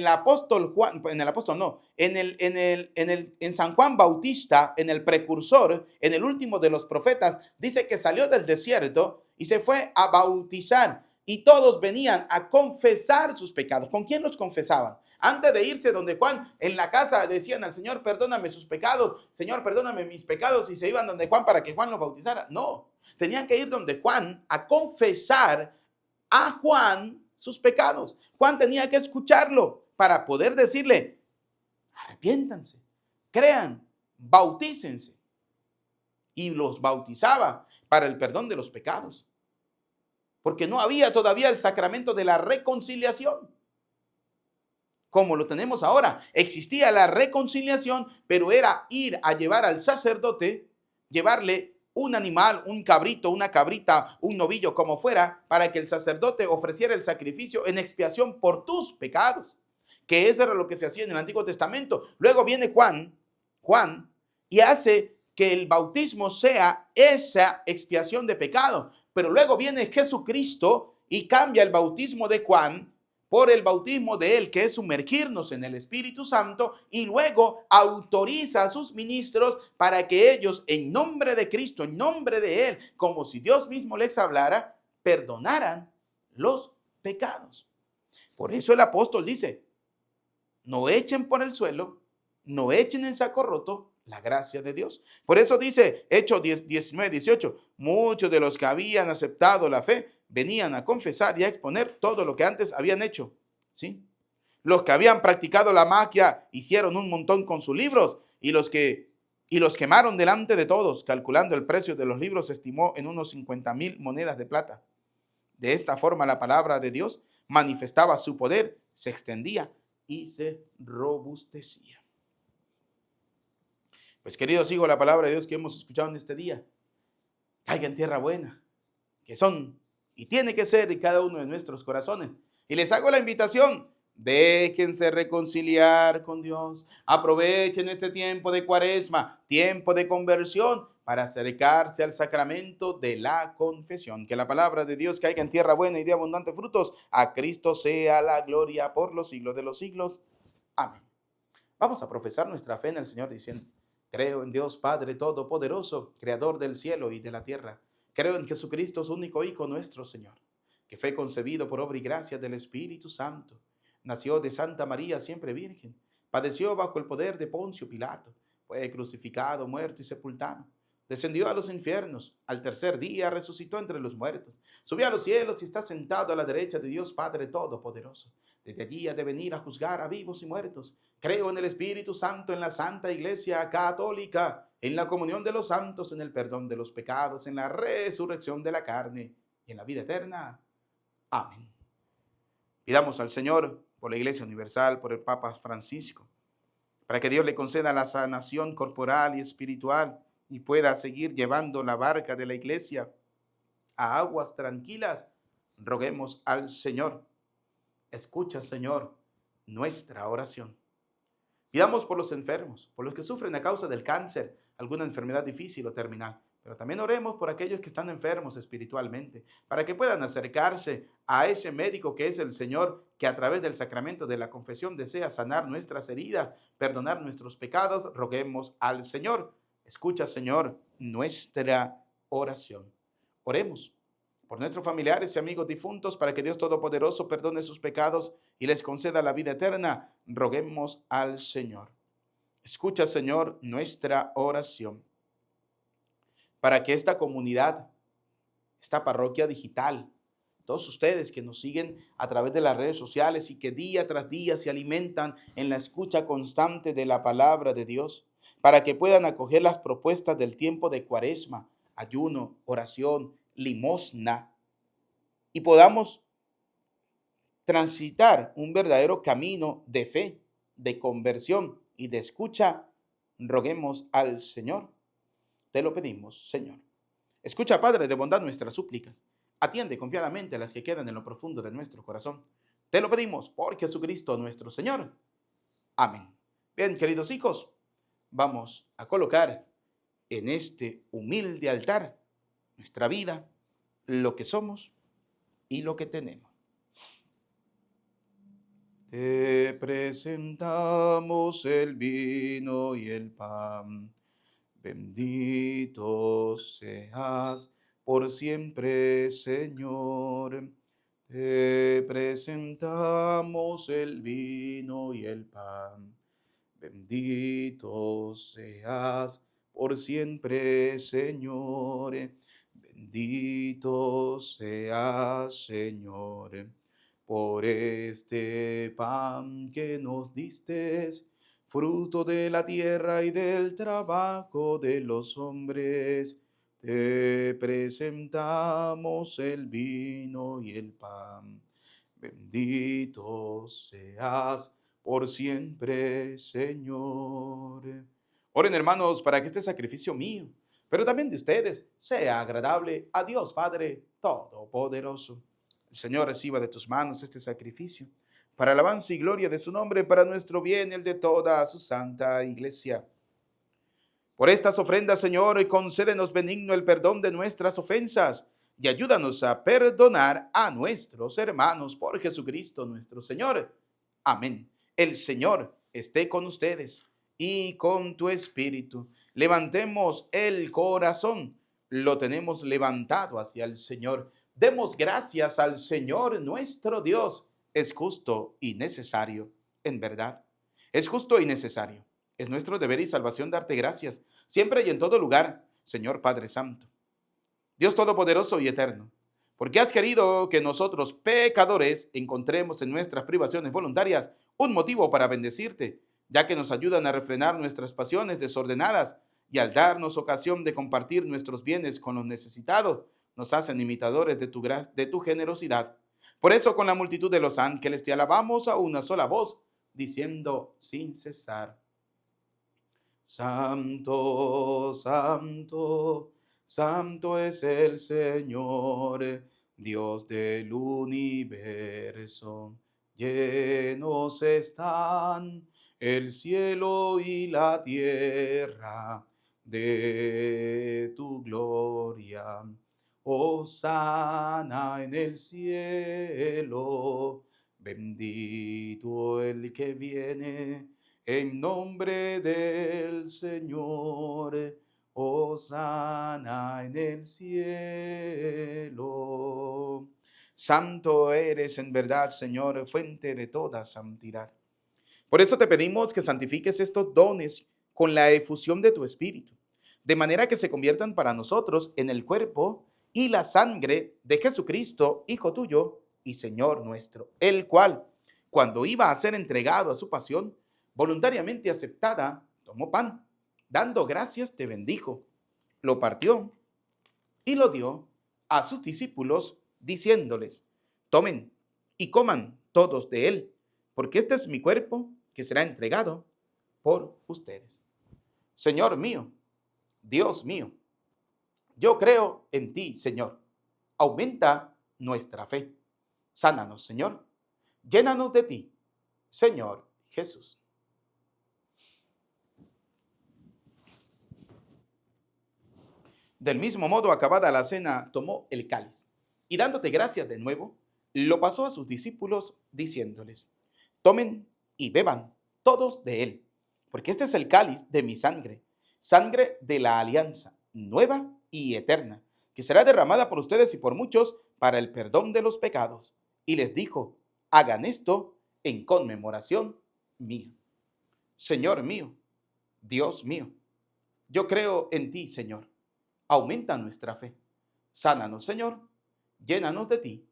Speaker 1: San Juan Bautista, en el precursor, en el último de los profetas, dice que salió del desierto y se fue a bautizar y todos venían a confesar sus pecados. ¿Con quién los confesaban? Antes de irse donde Juan, en la casa decían al Señor, perdóname sus pecados, Señor, perdóname mis pecados, y se iban donde Juan para que Juan los bautizara. No, tenían que ir donde Juan a confesar a Juan sus pecados. Juan tenía que escucharlo para poder decirle, arrepiéntanse, crean, bautícense. Y los bautizaba para el perdón de los pecados. Porque no había todavía el sacramento de la reconciliación como lo tenemos ahora. Existía la reconciliación, pero era ir a llevar al sacerdote, llevarle un animal, un cabrito, una cabrita, un novillo, como fuera, para que el sacerdote ofreciera el sacrificio en expiación por tus pecados, que eso era lo que se hacía en el Antiguo Testamento. Luego viene Juan, y hace que el bautismo sea esa expiación de pecado, pero luego viene Jesucristo y cambia el bautismo de Juan por el bautismo de él, que es sumergirnos en el Espíritu Santo, y luego autoriza a sus ministros para que ellos, en nombre de Cristo, en nombre de él, como si Dios mismo les hablara, perdonaran los pecados. Por eso el apóstol dice, no echen por el suelo, no echen en saco roto la gracia de Dios. Por eso dice Hechos 19, 18, muchos de los que habían aceptado la fe venían a confesar y a exponer todo lo que antes habían hecho, ¿sí? Los que habían practicado la magia hicieron un montón con sus libros, y los que y los quemaron delante de todos. Calculando el precio de los libros, se estimó en unos 50,000 monedas de plata. De esta forma, la palabra de Dios manifestaba su poder, se extendía y se robustecía. Pues, queridos hijos, la palabra de Dios que hemos escuchado en este día caiga en tierra buena, que son y tiene que ser en cada uno de nuestros corazones. Y les hago la invitación: déjense reconciliar con Dios. Aprovechen este tiempo de Cuaresma, tiempo de conversión, para acercarse al sacramento de la confesión. Que la palabra de Dios caiga en tierra buena y de abundantes frutos. A Cristo sea la gloria por los siglos de los siglos. Amén. Vamos a profesar nuestra fe en el Señor diciendo: creo en Dios Padre Todopoderoso, Creador del cielo y de la tierra. Creo en Jesucristo, su único Hijo, nuestro Señor, que fue concebido por obra y gracia del Espíritu Santo. Nació de Santa María, siempre virgen. Padeció bajo el poder de Poncio Pilato. Fue crucificado, muerto y sepultado. Descendió a los infiernos. Al tercer día resucitó entre los muertos. Subió a los cielos y está sentado a la derecha de Dios Padre Todopoderoso. Desde allí ha de venir a juzgar a vivos y muertos. Creo en el Espíritu Santo, en la Santa Iglesia Católica, en la comunión de los santos, en el perdón de los pecados, en la resurrección de la carne y en la vida eterna. Amén. Pidamos al Señor por la Iglesia Universal, por el Papa Francisco, para que Dios le conceda la sanación corporal y espiritual y pueda seguir llevando la barca de la Iglesia a aguas tranquilas. Roguemos al Señor. Escucha, Señor, nuestra oración. Pidamos por los enfermos, por los que sufren a causa del cáncer, alguna enfermedad difícil o terminal. Pero también oremos por aquellos que están enfermos espiritualmente, para que puedan acercarse a ese médico que es el Señor, que a través del sacramento de la confesión desea sanar nuestras heridas, perdonar nuestros pecados. Roguemos al Señor. Escucha, Señor, nuestra oración. Oremos por nuestros familiares y amigos difuntos, para que Dios Todopoderoso perdone sus pecados y les conceda la vida eterna. Roguemos al Señor. Escucha, Señor, nuestra oración. Para que esta comunidad, esta parroquia digital, todos ustedes que nos siguen a través de las redes sociales y que día tras día se alimentan en la escucha constante de la palabra de Dios, para que puedan acoger las propuestas del tiempo de Cuaresma, ayuno, oración, limosna, y podamos transitar un verdadero camino de fe, de conversión y de escucha. Roguemos al Señor. Te lo pedimos, Señor. Escucha, Padre de bondad, nuestras súplicas. Atiende confiadamente a las que quedan en lo profundo de nuestro corazón. Te lo pedimos por Jesucristo nuestro Señor. Amén. Bien, queridos hijos, vamos a colocar en este humilde altar nuestra vida, lo que somos y lo que tenemos. Te presentamos el vino y el pan. Bendito seas por siempre, Señor. Te presentamos el vino y el pan. Bendito seas por siempre, Señor. Bendito seas, Señor, por este pan que nos diste, fruto de la tierra y del trabajo de los hombres. Te presentamos el vino y el pan. Bendito seas por siempre, Señor. Oren, hermanos, para que este sacrificio mío, pero también de ustedes, sea agradable a Dios Padre Todopoderoso. El Señor reciba de tus manos este sacrificio, para alabanza y gloria de su nombre, para nuestro bien y el de toda su santa iglesia. Por estas ofrendas, Señor, y concédenos benigno el perdón de nuestras ofensas, y ayúdanos a perdonar a nuestros hermanos por Jesucristo nuestro Señor. Amén. El Señor esté con ustedes y con tu espíritu. Levantemos el corazón. Lo tenemos levantado hacia el Señor. Demos gracias al Señor nuestro Dios. Es justo y necesario, en verdad. Es justo y necesario. Es nuestro deber y salvación darte gracias, siempre y en todo lugar, Señor Padre Santo. Dios Todopoderoso y Eterno, porque has querido que nosotros, pecadores, encontremos en nuestras privaciones voluntarias un motivo para bendecirte, ya que nos ayudan a refrenar nuestras pasiones desordenadas y al darnos ocasión de compartir nuestros bienes con los necesitados, nos hacen imitadores de tu generosidad. Por eso con la multitud de los ángeles te alabamos a una sola voz, diciendo sin cesar: Santo, santo, santo es el Señor, Dios del universo. Llenos están el cielo y la tierra de tu gloria. Hosana en el cielo, bendito el que viene en nombre del Señor. Hosana en el cielo. Santo eres en verdad, Señor, fuente de toda santidad. Por eso te pedimos que santifiques estos dones con la efusión de tu Espíritu, de manera que se conviertan para nosotros en el cuerpo y la sangre de Jesucristo, Hijo tuyo y Señor nuestro, el cual, cuando iba a ser entregado a su pasión, voluntariamente aceptada, tomó pan, dando gracias, te bendijo, lo partió y lo dio a sus discípulos, diciéndoles: tomen y coman todos de él, porque este es mi cuerpo que será entregado por ustedes. Señor mío, Dios mío, yo creo en ti, Señor. Aumenta nuestra fe. Sánanos, Señor. Llénanos de ti, Señor Jesús. Del mismo modo, acabada la cena, tomó el cáliz y dándote gracias de nuevo, lo pasó a sus discípulos diciéndoles: tomen y beban todos de él, porque este es el cáliz de mi sangre, sangre de la alianza nueva y eterna, que será derramada por ustedes y por muchos para el perdón de los pecados. Y les dijo: hagan esto en conmemoración mía. Señor mío, Dios mío, yo creo en ti, Señor. Aumenta nuestra fe. Sánanos, Señor. Llénanos de ti,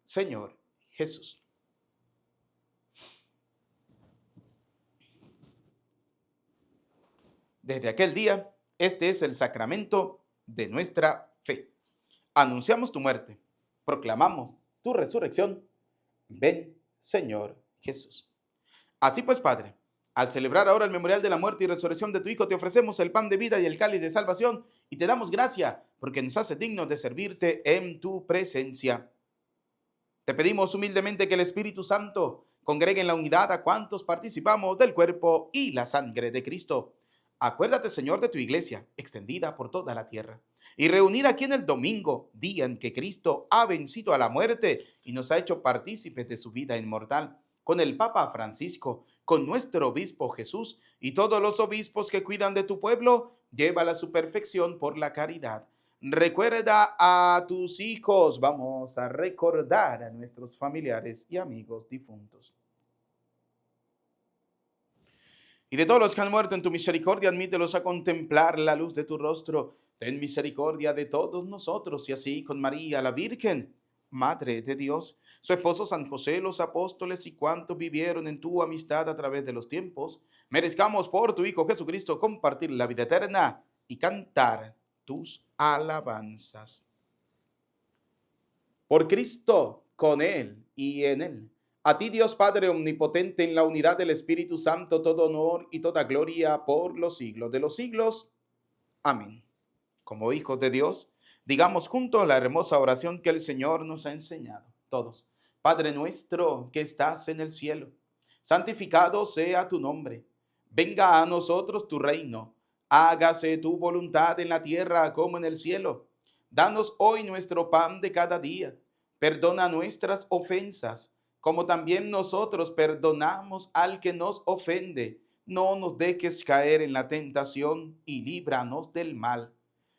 Speaker 1: Señor Jesús. Desde aquel día, este es el sacramento de nuestra fe. Anunciamos tu muerte, proclamamos tu resurrección. Ven, Señor Jesús. Así pues, Padre, al celebrar ahora el memorial de la muerte y resurrección de tu Hijo, te ofrecemos el pan de vida y el cáliz de salvación y te damos gracia porque nos hace dignos de servirte en tu presencia. Te pedimos humildemente que el Espíritu Santo congregue en la unidad a cuantos participamos del cuerpo y la sangre de Cristo. Acuérdate, Señor, de tu iglesia, extendida por toda la tierra, y reunida aquí en el domingo, día en que Cristo ha vencido a la muerte y nos ha hecho partícipes de su vida inmortal, con el Papa Francisco, con nuestro obispo Jesús y todos los obispos que cuidan de tu pueblo, llévala a su perfección por la caridad. Recuerda a tus hijos, vamos a recordar a nuestros familiares y amigos difuntos. Y de todos los que han muerto en tu misericordia, admítelos a contemplar la luz de tu rostro. Ten misericordia de todos nosotros, y así con María, la Virgen, Madre de Dios, su esposo San José, los apóstoles y cuantos vivieron en tu amistad a través de los tiempos, merezcamos por tu Hijo Jesucristo compartir la vida eterna y cantar tus alabanzas. Por Cristo, con Él y en Él. A ti, Dios Padre omnipotente, en la unidad del Espíritu Santo, todo honor y toda gloria por los siglos de los siglos. Amén. Como hijos de Dios, digamos juntos la hermosa oración que el Señor nos ha enseñado. Todos. Padre nuestro que estás en el cielo, santificado sea tu nombre. Venga a nosotros tu reino. Hágase tu voluntad en la tierra como en el cielo. Danos hoy nuestro pan de cada día. Perdona nuestras ofensas, como también nosotros perdonamos al que nos ofende. No nos dejes caer en la tentación y líbranos del mal.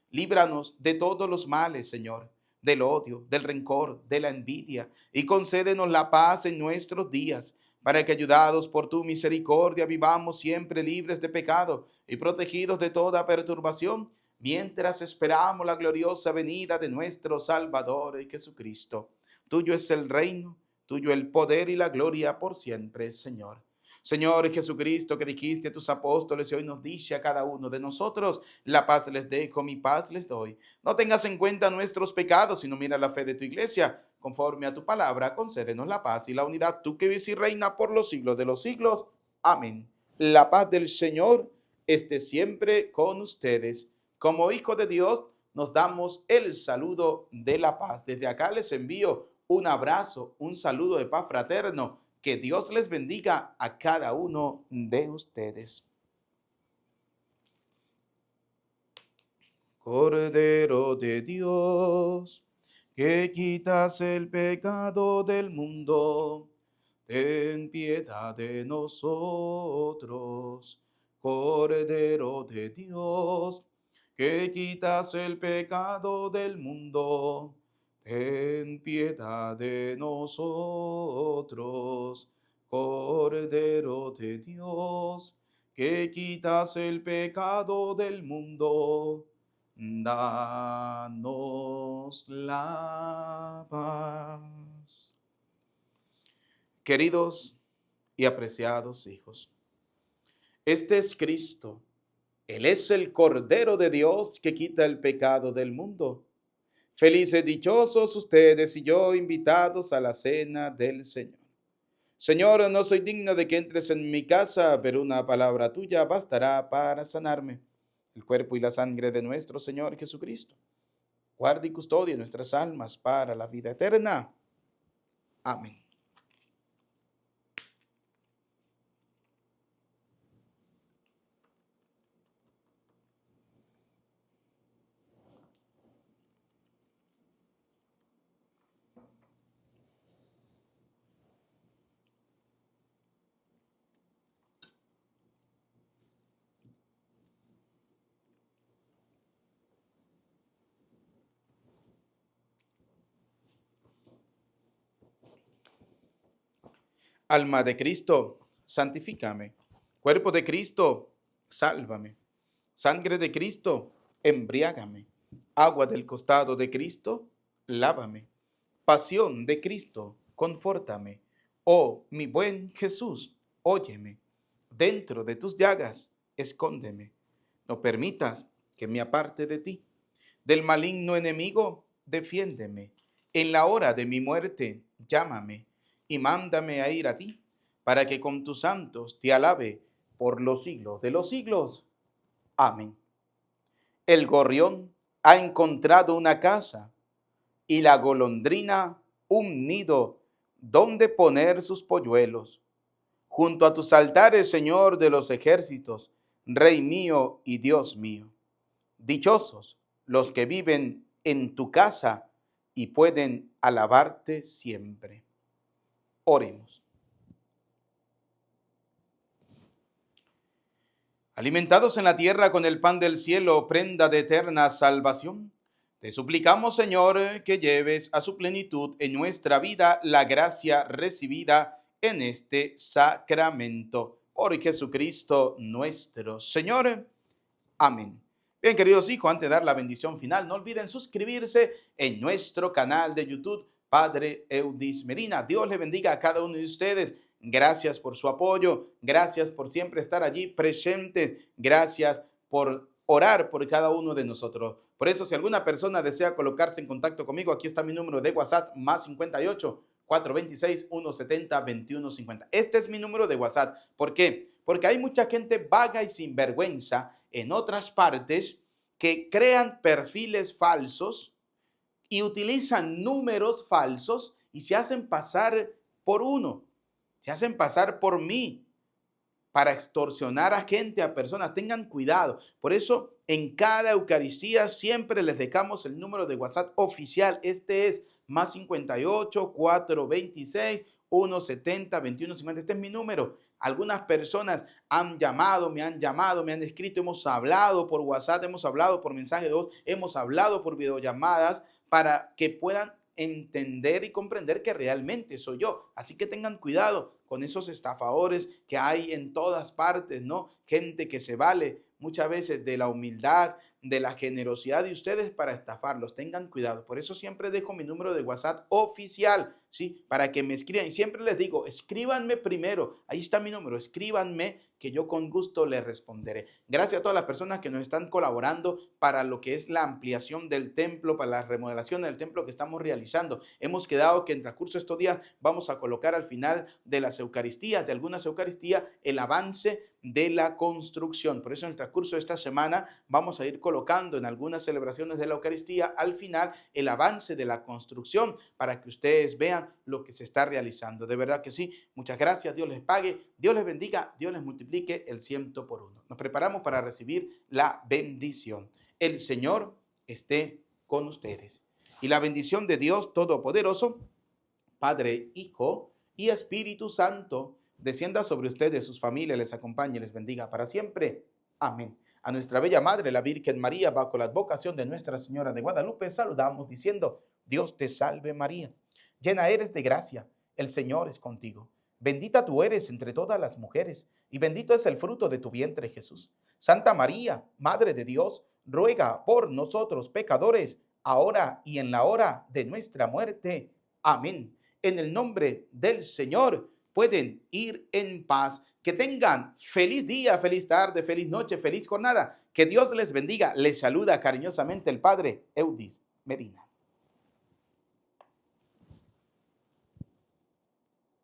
Speaker 1: Líbranos de todos los males, Señor, del odio, del rencor, de la envidia, y concédenos la paz en nuestros días, para que, ayudados por tu misericordia, vivamos siempre libres de pecado y protegidos de toda perturbación, mientras esperamos la gloriosa venida de nuestro Salvador Jesucristo. Tuyo es el reino, tuyo el poder y la gloria por siempre, Señor. Señor Jesucristo, que dijiste a tus apóstoles y hoy nos dice a cada uno de nosotros, la paz les dejo, mi paz les doy. No tengas en cuenta nuestros pecados, sino mira la fe de tu iglesia. Conforme a tu palabra, concédenos la paz y la unidad, tú que vives y reina por los siglos de los siglos. Amén. La paz del Señor esté siempre con ustedes. Como hijo de Dios, nos damos el saludo de la paz. Desde acá les envío un abrazo, un saludo de paz fraterno. Que Dios les bendiga a cada uno de ustedes. Cordero de Dios, que quitas el pecado del mundo, ten piedad de nosotros. Cordero de Dios, que quitas el pecado del mundo, ten piedad de nosotros. Cordero de Dios, que quitas el pecado del mundo, danos la paz. Queridos y apreciados hijos, este es Cristo. Él es el Cordero de Dios que quita el pecado del mundo. Felices, dichosos ustedes y yo, invitados a la cena del Señor. Señor, no soy digno de que entres en mi casa, pero una palabra tuya bastará para sanarme. El cuerpo y la sangre de nuestro Señor Jesucristo guarde y custodie nuestras almas para la vida eterna. Amén. Alma de Cristo, santifícame. Cuerpo de Cristo, sálvame. Sangre de Cristo, embriágame. Agua del costado de Cristo, lávame. Pasión de Cristo, confórtame. Oh, mi buen Jesús, óyeme. Dentro de tus llagas, escóndeme. No permitas que me aparte de ti. Del maligno enemigo, defiéndeme. En la hora de mi muerte, llámame y mándame a ir a ti, para que con tus santos te alabe por los siglos de los siglos. Amén. El gorrión ha encontrado una casa y la golondrina un nido donde poner sus polluelos. Junto a tus altares, Señor de los ejércitos, Rey mío y Dios mío. Dichosos los que viven en tu casa y pueden alabarte siempre. Oremos. Alimentados en la tierra con el pan del cielo, prenda de eterna salvación, te suplicamos, Señor, que lleves a su plenitud en nuestra vida la gracia recibida en este sacramento. Por Jesucristo nuestro Señor. Amén. Bien, queridos hijos, antes de dar la bendición final, no olviden suscribirse en nuestro canal de YouTube, Padre Eudis Medina. Dios le bendiga a cada uno de ustedes. Gracias por su apoyo, gracias por siempre estar allí presentes, gracias por orar por cada uno de nosotros. Por eso, si alguna persona desea colocarse en contacto conmigo, aquí está mi número de WhatsApp, más 58 426 170 2150. Este es mi número de WhatsApp. ¿Por qué? Porque hay mucha gente vaga y sinvergüenza en otras partes que crean perfiles falsos y utilizan números falsos y se hacen pasar por uno, se hacen pasar por mí para extorsionar a gente, a personas. Tengan cuidado. Por eso en cada Eucaristía siempre les dejamos el número de WhatsApp oficial. Este es más 58 426 170 2150. Este es mi número. Algunas personas han llamado, me han escrito, hemos hablado por WhatsApp, hemos hablado por mensaje de voz, hemos hablado por videollamadas para que puedan entender y comprender que realmente soy yo. Así que tengan cuidado con esos estafadores que hay en todas partes, ¿no? Gente que se vale muchas veces de la humildad, de la generosidad de ustedes para estafarlos. Tengan cuidado. Por eso siempre dejo mi número de WhatsApp oficial, ¿sí? Para que me escriban. Y siempre les digo, escríbanme primero. Ahí está mi número. Escríbanme que yo con gusto les responderé. Gracias a todas las personas que nos están colaborando para lo que es la ampliación del templo, para la remodelación del templo que estamos realizando. Hemos quedado que en transcurso de estos días vamos a colocar al final de las Eucaristías, de algunas Eucaristías, el avance de la construcción. Por eso en el transcurso de esta semana vamos a ir colocando en algunas celebraciones de la Eucaristía al final el avance de la construcción para que ustedes vean lo que se está realizando. De verdad que sí. Muchas gracias. Dios les pague, Dios les bendiga, Dios les multiplique el 100 por 1. Nos preparamos para recibir la bendición. El Señor esté con ustedes. Y la bendición de Dios Todopoderoso, Padre, Hijo y Espíritu Santo, descienda sobre ustedes, sus familias, les acompañe, les bendiga para siempre. Amén. A nuestra bella Madre, la Virgen María, bajo la advocación de Nuestra Señora de Guadalupe, saludamos diciendo: Dios te salve María, llena eres de gracia, el Señor es contigo. Bendita tú eres entre todas las mujeres, y bendito es el fruto de tu vientre, Jesús. Santa María, Madre de Dios, ruega por nosotros pecadores, ahora y en la hora de nuestra muerte. Amén. En el nombre del Señor, pueden ir en paz. Que tengan feliz día, feliz tarde, feliz noche, feliz jornada. Que Dios les bendiga. Les saluda cariñosamente el Padre Eudis Medina.